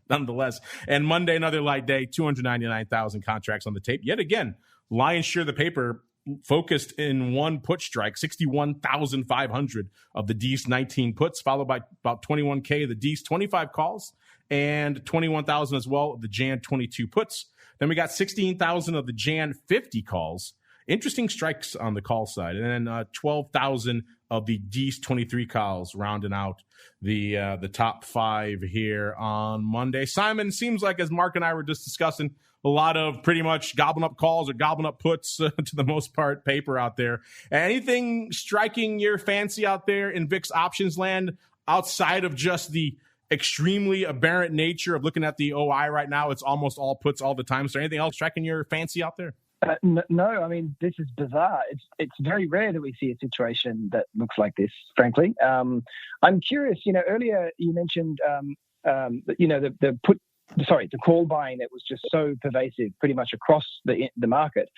nonetheless. And Monday, another light day, 299,000 contracts on the tape. Yet again, lion's share of the paper focused in one put strike, 61,500 of the D's 19 puts, followed by about 21K of the D's 25 calls, and 21,000 as well of the Jan 22 puts. Then we got 16,000 of the Jan 50 calls, interesting strikes on the call side. And then 12,000 of the D's 23 calls rounding out the top 5 here on Monday. Simon, seems like, as Mark and I were just discussing, a lot of pretty much gobbling up calls or gobbling up puts to the most part, paper out there. Anything striking your fancy out there in VIX options land outside of just the extremely aberrant nature of looking at the OI right now? It's almost all puts all the time. So anything else striking your fancy out there? No, I mean, this is bizarre. It's very rare that we see a situation that looks like this, frankly. I'm curious, earlier you mentioned, the call buying that was just so pervasive pretty much across the market.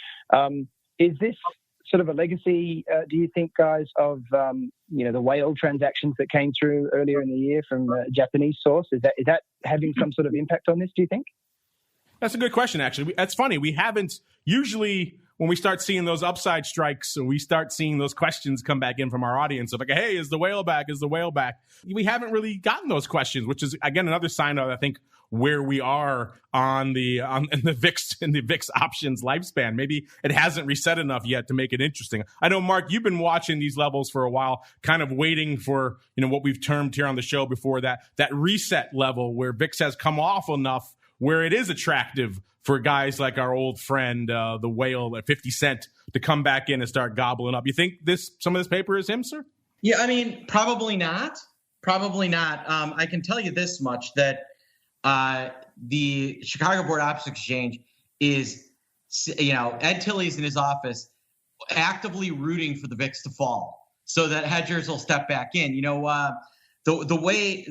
Is this sort of a legacy, do you think, guys, of, the whale transactions that came through earlier in the year from a Japanese source? Is that having some sort of impact on this, do you think? That's a good question, actually. That's funny. We haven't usually, when we start seeing those upside strikes, or we start seeing those questions come back in from our audience of like, hey, is the whale back? Is the whale back? We haven't really gotten those questions, which is, again, another sign of, I think, where we are in the VIX options lifespan. Maybe it hasn't reset enough yet to make it interesting. I know, Mark, you've been watching these levels for a while, kind of waiting for, what we've termed here on the show before, that reset level where VIX has come off enough where it is attractive for guys like our old friend, the whale at 50 Cent, to come back in and start gobbling up. You think some of this paper is him, sir? Yeah, I mean, probably not. Probably not. I can tell you this much, that the Chicago Board Options Exchange is, Ed Tilley's in his office actively rooting for the VIX to fall so that hedgers will step back in. The way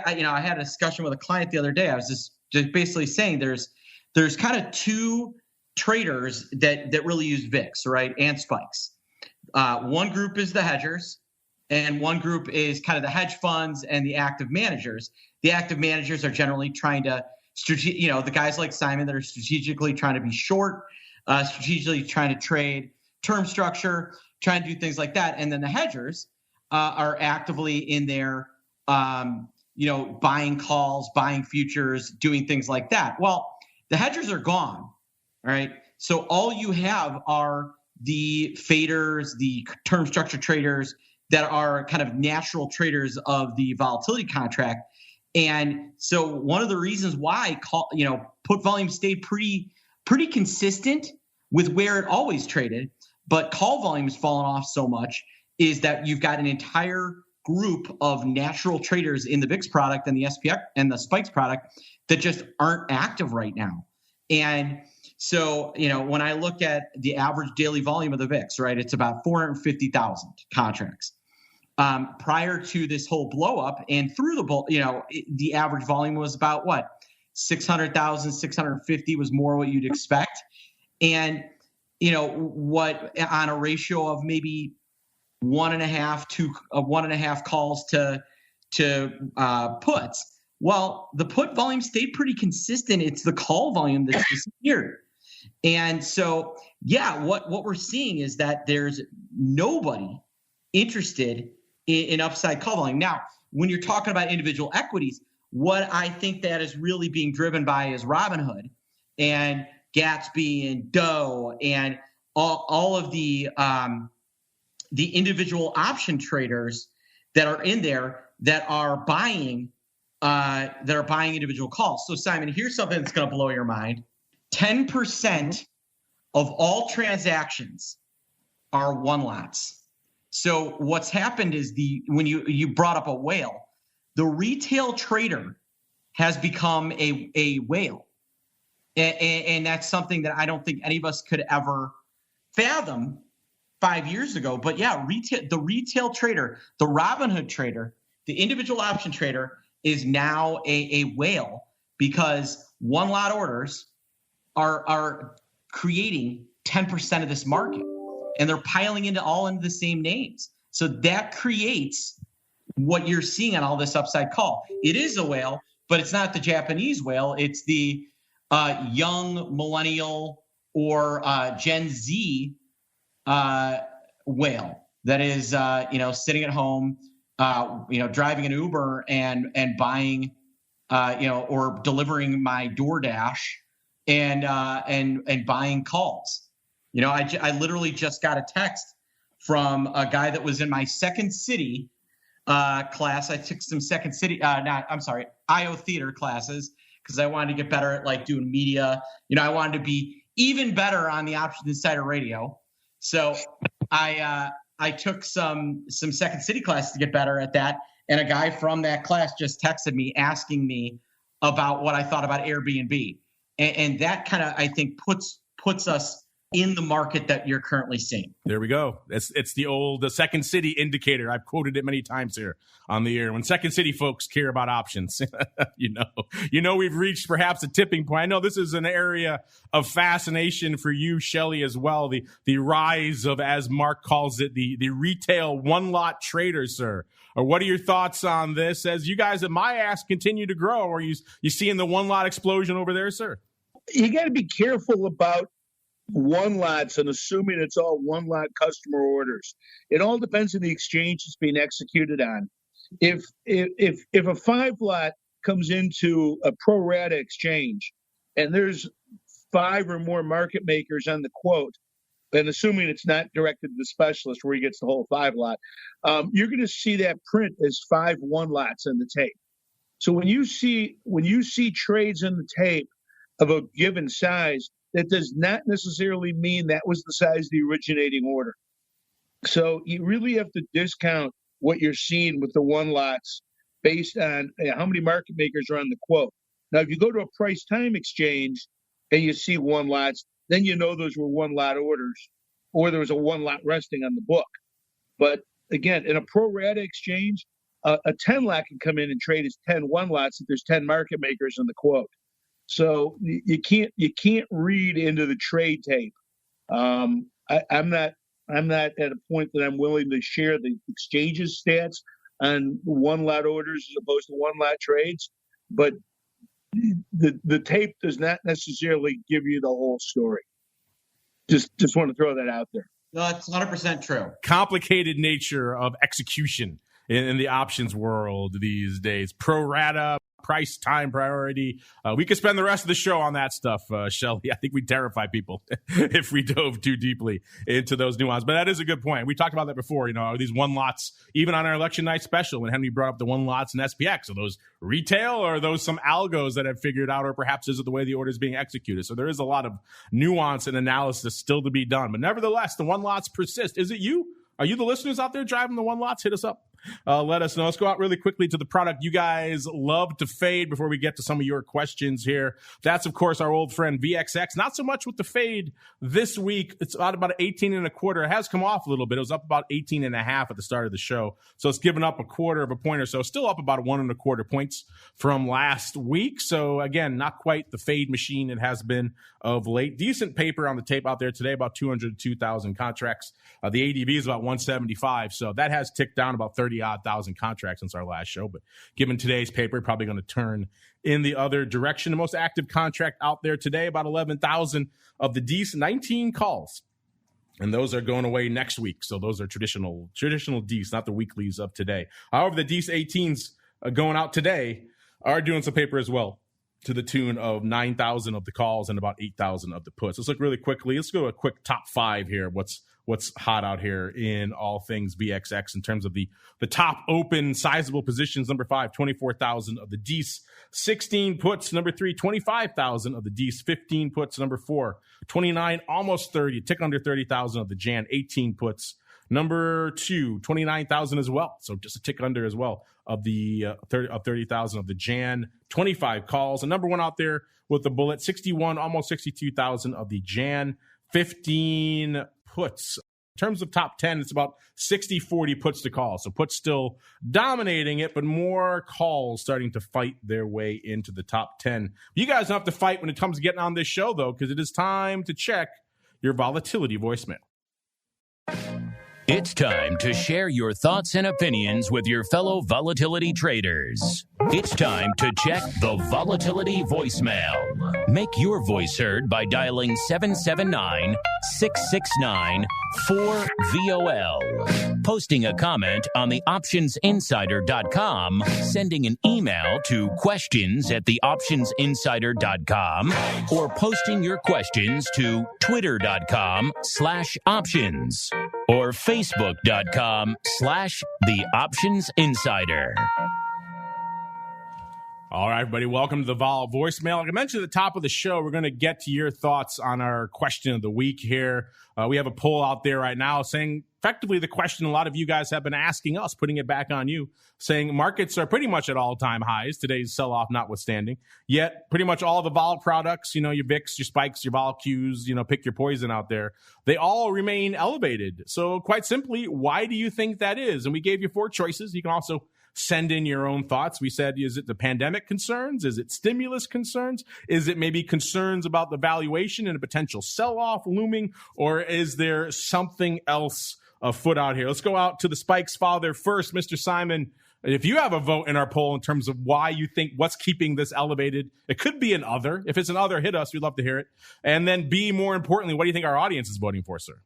I had a discussion with a client the other day. I was just basically saying there's kind of two traders that really use VIX, right, and spikes. One group is the hedgers, and one group is kind of the hedge funds and the active managers. The active managers are generally trying to, the guys like Simon that are strategically trying to be short, strategically trying to trade term structure, trying to do things like that. And then the hedgers are actively in there, buying calls, buying futures, doing things like that. Well, the hedgers are gone, all right? So all you have are the faders, the term structure traders that are kind of natural traders of the volatility contract. And so one of the reasons why put volume stayed pretty consistent with where it always traded, but call volume has fallen off so much, is that you've got an entire group of natural traders in the VIX product and the SPX and the spikes product that just aren't active right now. And so, when I look at the average daily volume of the VIX, right, it's about 450,000 contracts. Prior to this whole blow up and through the average volume was about 600,000, 650 was more what you'd expect. And, what on a ratio of maybe 1.5 calls to puts. Well, the put volume stayed pretty consistent. It's the call volume that's disappeared. And so, what we're seeing is that there's nobody interested in upside call volume. Now, when you're talking about individual equities, what I think that is really being driven by is Robinhood and Gatsby and Doe and all of the individual option traders that are in there that are buying individual calls. So, Simon, here's something that's going to blow your mind. 10% of all transactions are one lots. So what's happened is when you brought up a whale, the retail trader has become a whale. And that's something that I don't think any of us could ever fathom 5 years ago. But the retail trader, the Robinhood trader, the individual option trader is now a whale, because one lot orders are creating 10% of this market, and they're piling into the same names. So that creates what you're seeing on all this upside call. It is a whale, but it's not the Japanese whale. It's the young millennial or Gen Z whale that is, sitting at home, driving an Uber and buying, or delivering my DoorDash and buying calls. I literally just got a text from a guy that was in my Second City class. I took some Second City, IO theater classes because I wanted to get better at like doing media. I wanted to be even better on the Options Insider Radio. So I took some Second City classes to get better at that. And a guy from that class just texted me asking me about what I thought about Airbnb. And that kind of, I think, puts us in the market that you're currently seeing. There we go. It's the Second City indicator. I've quoted it many times here on the air. When Second City folks care about options, we've reached perhaps a tipping point. I know this is an area of fascination for you, Shelly, as well. The rise of, as Mark calls it, the retail one-lot traders, sir. Or what are your thoughts on this as you guys at MIAX continue to grow? Are you seeing the one-lot explosion over there, sir? You got to be careful about one lots and assuming it's all one lot customer orders. It all depends on the exchange it's being executed on. If a 5 lot comes into a pro rata exchange and there's 5 or more market makers on the quote, and assuming it's not directed to the specialist where he gets the whole 5 lot, you're going to see that print as 5 1 lots on the tape. So when you see trades in the tape of a given size, that does not necessarily mean that was the size of the originating order. So you really have to discount what you're seeing with the 1 lots based on how many market makers are on the quote. Now, if you go to a price time exchange and you see 1 lots, then you know those were 1 lot orders or there was a 1 lot resting on the book. But again, in a pro rata exchange, a 10 lot can come in and trade as 10 1 lots if there's 10 market makers on the quote. So you can't read into the trade tape. I'm not at a point that I'm willing to share the exchange's stats on 1 lot orders as opposed to 1 lot trades, but the tape does not necessarily give you the whole story. Just want to throw that out there. No, that's 100% true. Complicated nature of execution in the options world these days. Pro rata, price, time, priority. We could spend the rest of the show on that stuff, Shelly. I think we'd terrify people if we dove too deeply into those nuances. But that is a good point. We talked about that before. Are these 1 lots, even on our election night special, when Henry brought up the 1 lots and SPX, are those retail or are those some algos that have figured out, or perhaps is it the way the order is being executed? So there is a lot of nuance and analysis still to be done. But nevertheless, the 1 lots persist. Is it you? Are you the listeners out there driving the 1 lots? Hit us up. Let us know. Let's go out really quickly to the product you guys love to fade before we get to some of your questions here. That's, of course, our old friend VXX. Not so much with the fade this week. It's about 18 and a quarter. It has come off a little bit. It was up about 18 and a half at the start of the show. So it's given up a quarter of a point or so. Still up about 1 1/4 points from last week. So again, not quite the fade machine it has been of late. Decent paper on the tape out there today, about 202,000 contracts. The ADV is about 175. So that has ticked down about 30-odd thousand contracts since our last show. But given today's paper, probably going to turn in the other direction. The most active contract out there today, about 11,000 of the Ds, 19 calls. And those are going away next week. So those are traditional Ds, not the weeklies of today. However, the Ds 18s going out today are doing some paper as well, to the tune of 9,000 of the calls and about 8,000 of the puts. Let's look really quickly. Let's go to a quick top 5 here. What's hot out here in all things VXX in terms of the top open sizable positions. Number 5, 24,000 of the Ds, 16 puts. Number 3, 25,000 of the Ds, 15 puts. Number 4, 29, almost 30, tick under 30,000 of the Jan, 18 puts. Number 2, 29,000 as well. So just a tick under as well of the 30,000 of the Jan, 25 calls. And number 1 out there with the bullet, 61, almost 62,000 of the Jan, 15 puts. In terms of top 10, it's about 60-40 puts to call. So puts still dominating it, but more calls starting to fight their way into the top 10. You guys don't have to fight when it comes to getting on this show, though, because it is time to check your volatility voicemail. It's time to share your thoughts and opinions with your fellow volatility traders. It's time to check the volatility voicemail. Make your voice heard by dialing 779-669-4VOL. Posting a comment on the optionsinsider.com, sending an email to questions@theoptionsinsider.com, or posting your questions to twitter.com/options or facebook.com/theoptionsinsider. All right, everybody, welcome to the Vol voicemail. Like I mentioned at the top of the show, we're going to get to your thoughts on our question of the week here. We have a poll out there right now saying effectively the question a lot of you guys have been asking us, putting it back on you, saying markets are pretty much at all-time highs, today's sell-off notwithstanding, yet pretty much all the vol products, your VIX, your spikes, your vol Qs, pick your poison out there, they all remain elevated. So quite simply, why do you think that is? And we gave you 4 choices. You can also send in your own thoughts. We said, is it the pandemic concerns? Is it stimulus concerns? Is it maybe concerns about the valuation and a potential sell-off looming? Or is there something else afoot out here? Let's go out to the Spikes father first. Mr. Simon, if you have a vote in our poll in terms of why you think what's keeping this elevated, it could be an other. If it's an other, hit us. We'd love to hear it. And then B, more importantly, what do you think our audience is voting for, sir?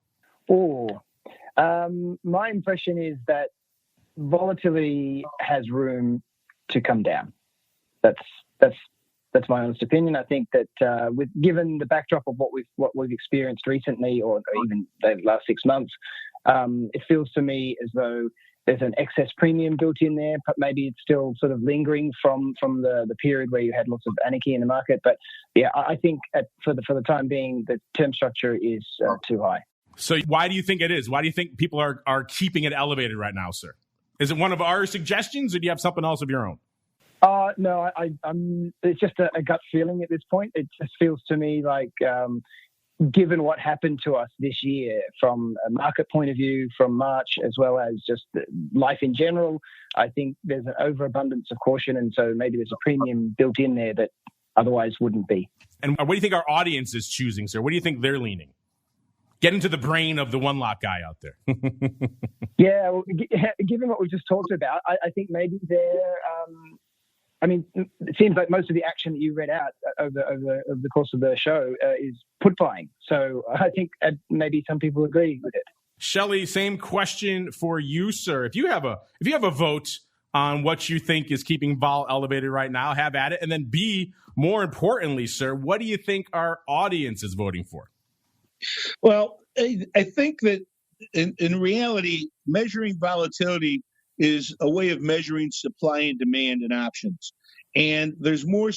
My impression is that volatility has room to come down. That's my honest opinion. I think that given the backdrop of what we've experienced recently, or even the last 6 months, it feels to me as though there's an excess premium built in there, but maybe it's still sort of lingering from the period where you had lots of anarchy in the market. But yeah, I think for the time being, the term structure is too high. So why do you think it is? Why do you think people are keeping it elevated right now, sir? Is it one of our suggestions, or do you have something else of your own? No, I'm. It's just a gut feeling at this point. It just feels to me like, given what happened to us this year from a market point of view, from March, as well as just life in general, I think there's an overabundance of caution, and so maybe there's a premium built in there that otherwise wouldn't be. And what do you think our audience is choosing, sir? What do you think they're leaning? Get into the brain of the one-lot guy out there. Yeah, well, given what we've just talked about, I think maybe they're. It seems like most of the action that you read out over the course of the show is put buying. So I think maybe some people agree with it. Shelly, same question for you, sir. If you have a vote on what you think is keeping vol elevated right now, have at it. And then B, more importantly, sir, what do you think our audience is voting for? Well, I think that in reality, measuring volatility is a way of measuring supply and demand in options. And there's more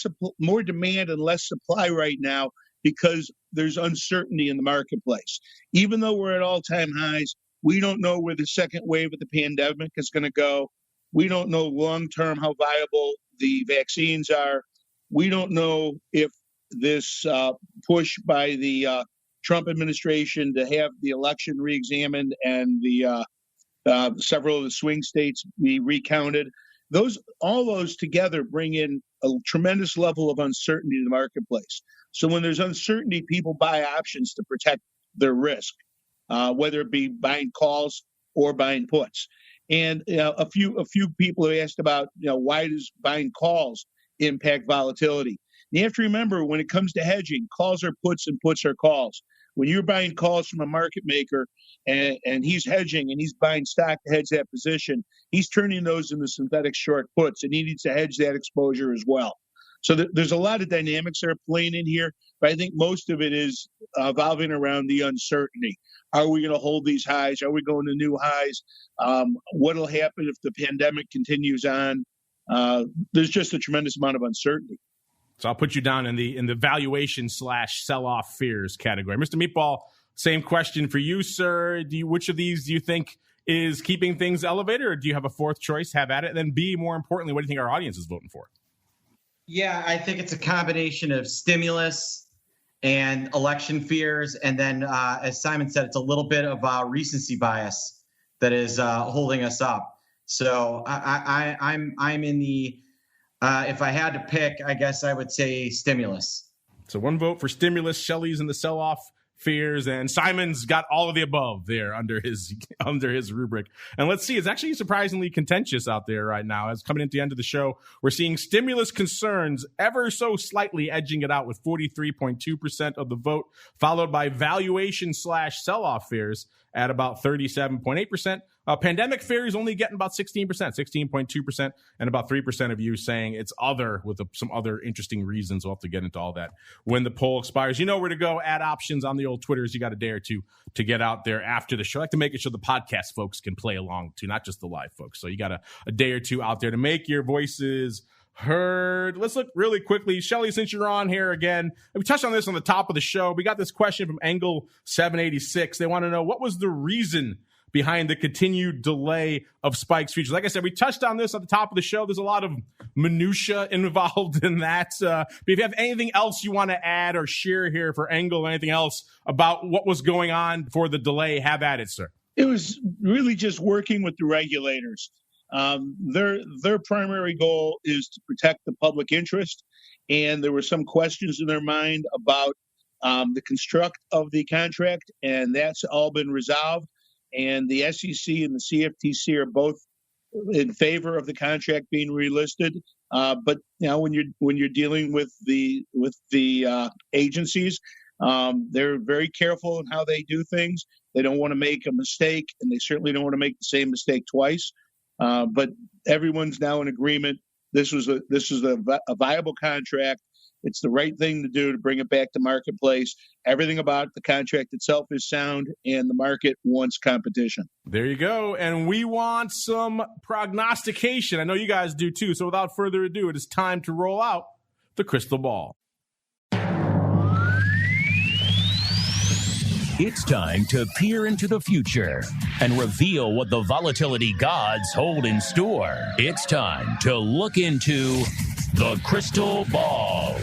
demand and less supply right now because there's uncertainty in the marketplace. Even though we're at all-time highs, we don't know where the second wave of the pandemic is going to go. We don't know long-term how viable the vaccines are. We don't know if this push by the Trump administration to have the election reexamined and the several of the swing states be recounted. All those together bring in a tremendous level of uncertainty in the marketplace. So when there's uncertainty, people buy options to protect their risk, whether it be buying calls or buying puts. And a few people have asked about why does buying calls impact volatility? You have to remember, when it comes to hedging, calls are puts and puts are calls. When you're buying calls from a market maker and he's hedging and he's buying stock to hedge that position, he's turning those into synthetic short puts, and he needs to hedge that exposure as well. So there's a lot of dynamics that are playing in here, but I think most of it is evolving around the uncertainty. Are we going to hold these highs? Are we going to new highs? What will happen if the pandemic continues on? There's just a tremendous amount of uncertainty. So I'll put you down in the valuation / sell-off fears category. Mr. Meatball, same question for you, sir. Which of these do you think is keeping things elevated, or do you have a fourth choice? Have at it. And then B, more importantly, what do you think our audience is voting for? Yeah, I think it's a combination of stimulus and election fears. And then, as Simon said, it's a little bit of recency bias that is holding us up. So I'm in the, if I had to pick, I guess I would say stimulus. So one vote for stimulus. Shelly's in the sell-off fears, and Simon's got all of the above there under his rubric. And let's see, it's actually surprisingly contentious out there right now. As coming into the end of the show, we're seeing stimulus concerns ever so slightly edging it out with 43.2% of the vote, followed by valuation / sell-off fears at about 37.8%. Pandemic fears only getting about 16%, 16.2%, and about 3% of you saying it's other, with some other interesting reasons. We'll have to get into all that when the poll expires. You know where to go. Add options on the old Twitters. You got a day or two to get out there after the show. I like to make it so the podcast folks can play along too, not just the live folks. So you got a day or two out there to make your voices heard. Let's look really quickly. Shelly, since you're on here again, we touched on this on the top of the show. We got this question from Angle 786. They want to know, what was the reason behind the continued delay of Spike's futures? Like I said, we touched on this at the top of the show. There's a lot of minutia involved in that. But if you have anything else you want to add or share here for Angle or anything else about what was going on for the delay, have at it, sir. It was really just working with the regulators. Their primary goal is to protect the public interest, and there were some questions in their mind about the construct of the contract, and that's all been resolved. And the SEC and the CFTC are both in favor of the contract being relisted. But when you're dealing with the agencies, they're very careful in how they do things. They don't want to make a mistake, and they certainly don't want to make the same mistake twice. But everyone's now in agreement. This was a viable contract. It's the right thing to do to bring it back to marketplace. Everything about the contract itself is sound, and the market wants competition. There you go. And we want some prognostication. I know you guys do too. So without further ado, it is time to roll out the crystal ball. It's time to peer into the future and reveal what the volatility gods hold in store. It's time to look into the crystal ball.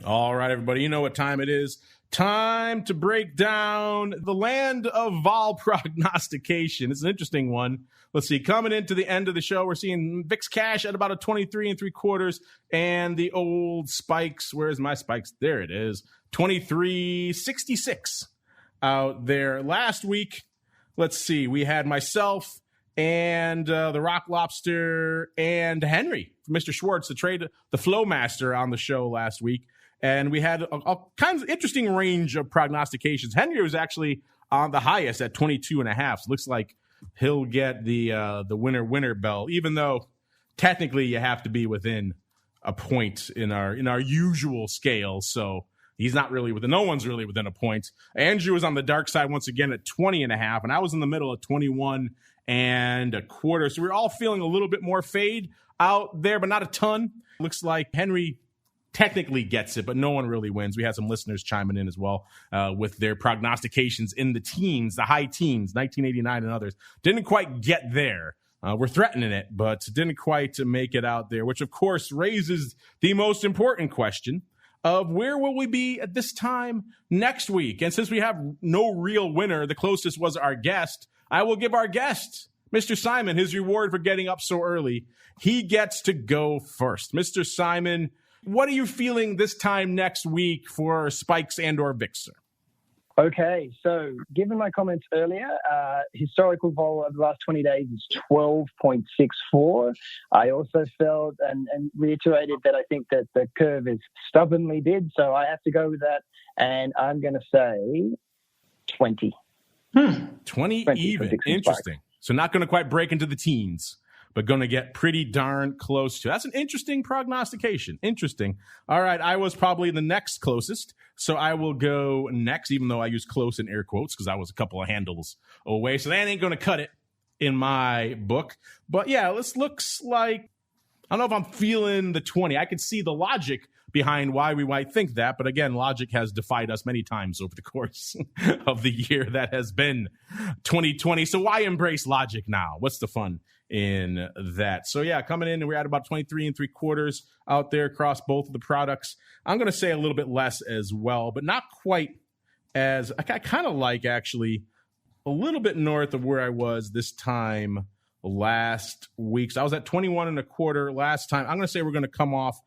All right, everybody, you know what time it is. Time to break down the land of vol prognostication. It's an interesting one. Let's see, coming into the end of the show, we're seeing VIX cash at about a 23 3/4, and the old spikes. Where's my spikes? There it is, 23.66 out there. Last week, let's see, we had myself and the Rock Lobster and Henry, Mr. Schwartz, the flow master, on the show last week. And we had a kind of interesting range of prognostications. Henry was actually on the highest at 22.5. So looks like he'll get the winner bell, even though technically you have to be within a point in our usual scale. So he's not really within. No one's really within a point. Andrew was on the dark side once again at 20.5, and I was in the middle at 21.25. So we're all feeling a little bit more fade out there, but not a ton. Looks like Henry technically gets it, but no one really wins. We had some listeners chiming in as well with their prognostications in the teens, the high teens, 1989 and others. Didn't quite get there. We're threatening it, but didn't quite make it out there, which of course raises the most important question of where will we be at this time next week? And since we have no real winner, the closest was our guest. I will give our guest, Mr. Simon, his reward for getting up so early. He gets to go first. Mr. Simon, what are you feeling this time next week for spikes and or VIX? Okay, so given my comments earlier, historical vol over the last 20 days is 12.64. I also felt and reiterated that I think that the curve is stubbornly bid, so I have to go with that, and I'm going to say 20. 20 even. Interesting. Spikes. So not going to quite break into the teens, but going to get pretty darn close to. That's an interesting prognostication. Interesting. All right, I was probably the next closest, so I will go next, even though I use close in air quotes because I was a couple of handles away. So that ain't going to cut it in my book. But yeah, this looks like, I don't know if I'm feeling the 20. I could see the logic behind why we might think that. But again, logic has defied us many times over the course of the year that has been 2020. So why embrace logic now? What's the fun in that? So yeah, coming in, and we're at about 23 3/4 out there across both of the products. I'm going to say a little bit less as well, but not quite as, I kind of like actually a little bit north of where I was this time last week. So I was at 21 1/4 last time. I'm going to say we're going to come off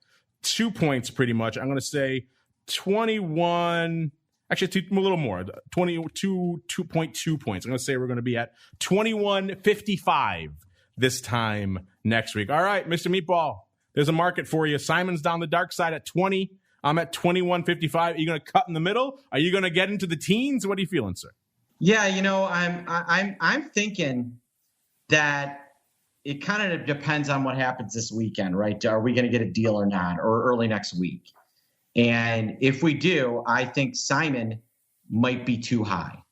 2 points pretty much. I'm going to say 21. Actually, a little more, 2.2 points. I'm going to say we're going to be at 21.55 this time next week. All right, Mr. Meatball, there's a market for you. Simon's down the dark side at 20. I'm at 21.55. Are you going to cut in the middle? Are you going to get into the teens? What are you feeling, sir? Yeah, I'm thinking that it kind of depends on what happens this weekend, right? Are we going to get a deal or not, or early next week? And if we do, I think Simon might be too high.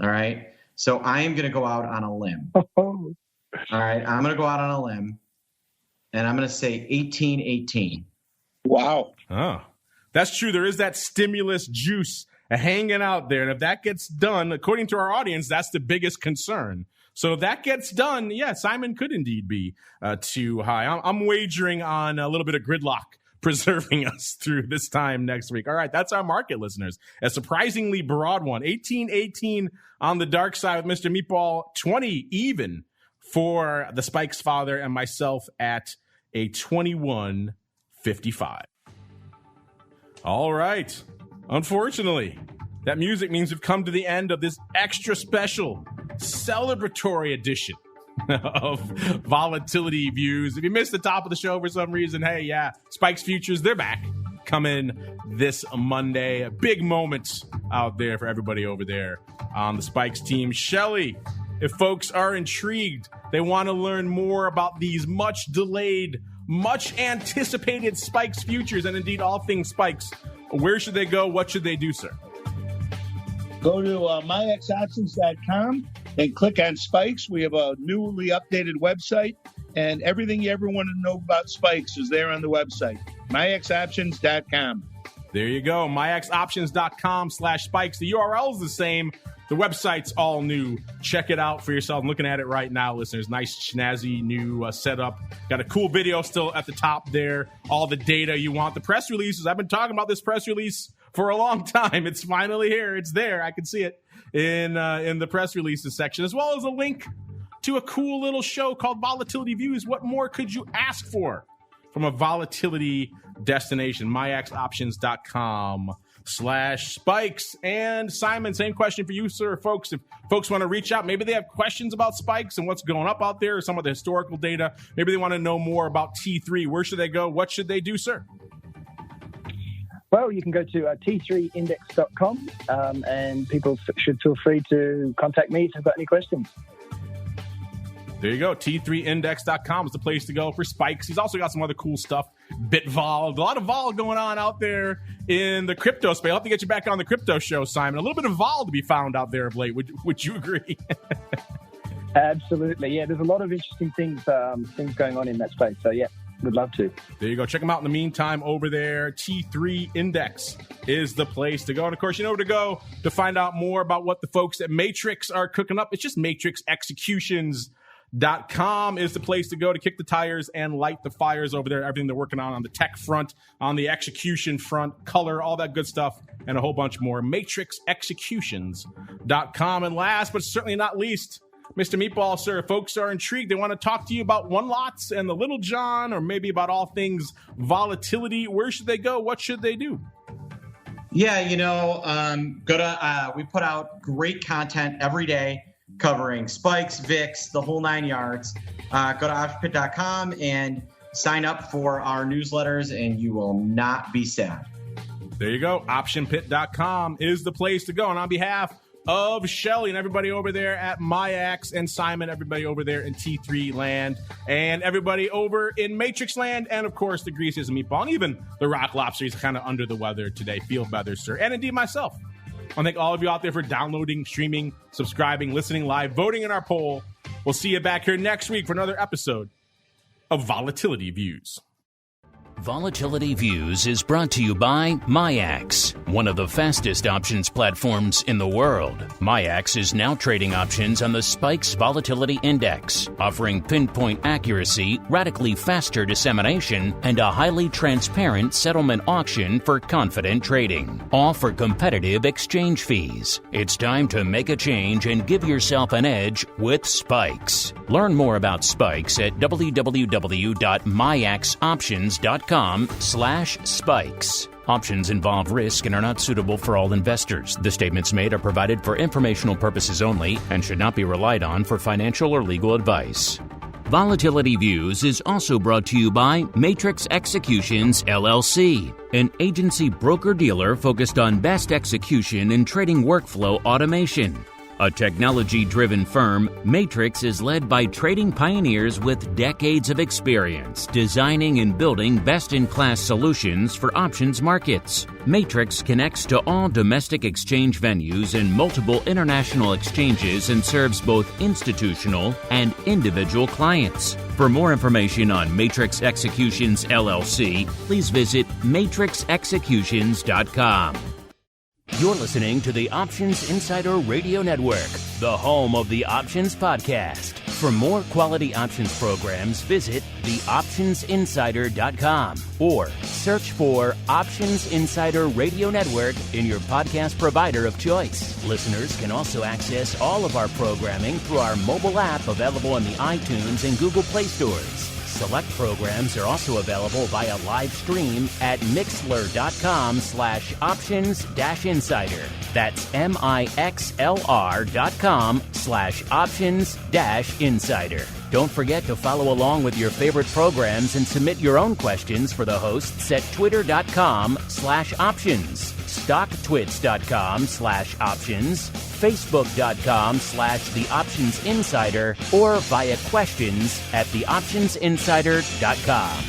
All right. So I am going to go out on a limb. All right. I'm going to go out on a limb and I'm going to say 18-18. Wow. Oh, that's true. There is that stimulus juice hanging out there. And if that gets done, according to our audience, that's the biggest concern. So if that gets done, yeah, Simon could indeed be too high. I'm wagering on a little bit of gridlock preserving us through this time next week. All right, that's our market, listeners. A surprisingly broad one. 18-18 on the dark side with Mr. Meatball. 20 even for the Spikes father and myself at a 21.55. All right. Unfortunately, that music means we've come to the end of this extra special celebratory edition of Volatility Views. If you missed the top of the show for some reason, hey, yeah, Spikes Futures, they're back. Coming this Monday. A big moment out there for everybody over there on the Spikes team. Shelly, if folks are intrigued, they want to learn more about these much delayed, much anticipated Spikes Futures, and indeed all things Spikes, where should they go? What should they do, sir? Go to MIAXoptions.com and click on Spikes. We have a newly updated website, and everything you ever want to know about Spikes is there on the website, MIAXoptions.com. There you go, MIAXoptions.com/Spikes. The URL is the same. The website's all new. Check it out for yourself. I'm looking at it right now, listeners. Nice, snazzy new setup. Got a cool video still at the top there. All the data you want. The press releases. I've been talking about this press release for a long time. It's finally here. It's there. I can see it in the press releases section, as well as a link to a cool little show called Volatility Views. What more could you ask for from a volatility destination? MIAXoptions.com/Spikes. And Simon, same question for you, sir. Folks, if folks want to reach out, maybe they have questions about Spikes and what's going up out there, or some of the historical data. Maybe they want to know more about T3. Where should they go? What should they do, sir? Well, you can go to t3index.com and people should feel free to contact me if they've got any questions. There you go. T3index.com is the place to go for Spikes. He's also got some other cool stuff. BitVol. A lot of vol going on out there in the crypto space. I'll have to get you back on the crypto show, Simon. A little bit of vol to be found out there of late. Would you agree? Absolutely. Yeah, there's a lot of interesting things going on in that space. So, yeah. Would love to. There you go. Check them out in the meantime over there. T3 Index is the place to go. And, of course, you know where to go to find out more about what the folks at Matrix are cooking up. It's just matrixexecutions.com is the place to go to kick the tires and light the fires over there. Everything they're working on the tech front, on the execution front, color, all that good stuff, and a whole bunch more. Matrixexecutions.com. And last but certainly not least, Mr. Meatball, sir, if folks are intrigued, they want to talk to you about One Lots and the Little John, or maybe about all things volatility. Where should they go? What should they do? Yeah, we put out great content every day covering Spikes, VIX, the whole 9 yards. Go to optionpit.com and sign up for our newsletters, and you will not be sad. There you go. Optionpit.com is the place to go. And on behalf of Shelly and everybody over there at MIAX, and Simon, everybody over there in T3 land, and everybody over in Matrix land, and of course the Greases and Meatball, and even the Rock Lobster. He's kind of under the weather today. Feel better, sir. And indeed myself. I want to thank all of you out there for downloading, streaming, subscribing, listening live, voting in our poll. We'll see you back here next week for another episode of Volatility Views. Volatility Views is brought to you by MIAX, one of the fastest options platforms in the world. MIAX is now trading options on the Spikes Volatility Index, offering pinpoint accuracy, radically faster dissemination, and a highly transparent settlement auction for confident trading, all for competitive exchange fees. It's time to make a change and give yourself an edge with Spikes. Learn more about Spikes at www.miaxoptions.com. matrixexecutions.com/spikes. Options involve risk and are not suitable for all investors. The statements made are provided for informational purposes only and should not be relied on for financial or legal advice. Volatility Views is also brought to you by Matrix Executions, LLC, an agency broker-dealer focused on best execution and trading workflow automation. A technology-driven firm, Matrix is led by trading pioneers with decades of experience designing and building best-in-class solutions for options markets. Matrix connects to all domestic exchange venues and multiple international exchanges and serves both institutional and individual clients. For more information on Matrix Executions, LLC, please visit matrixexecutions.com. You're listening to the Options Insider Radio Network, the home of the Options Podcast. For more quality options programs, visit theoptionsinsider.com or search for Options Insider Radio Network in your podcast provider of choice. Listeners can also access all of our programming through our mobile app available in the iTunes and Google Play stores. Select programs are also available via live stream at mixlr.com/options-insider. That's mixlr.com/options-insider. Don't forget to follow along with your favorite programs and submit your own questions for the hosts at twitter.com/options, stocktwits.com/options, facebook.com/theoptionsinsider, or via questions at theoptionsinsider.com.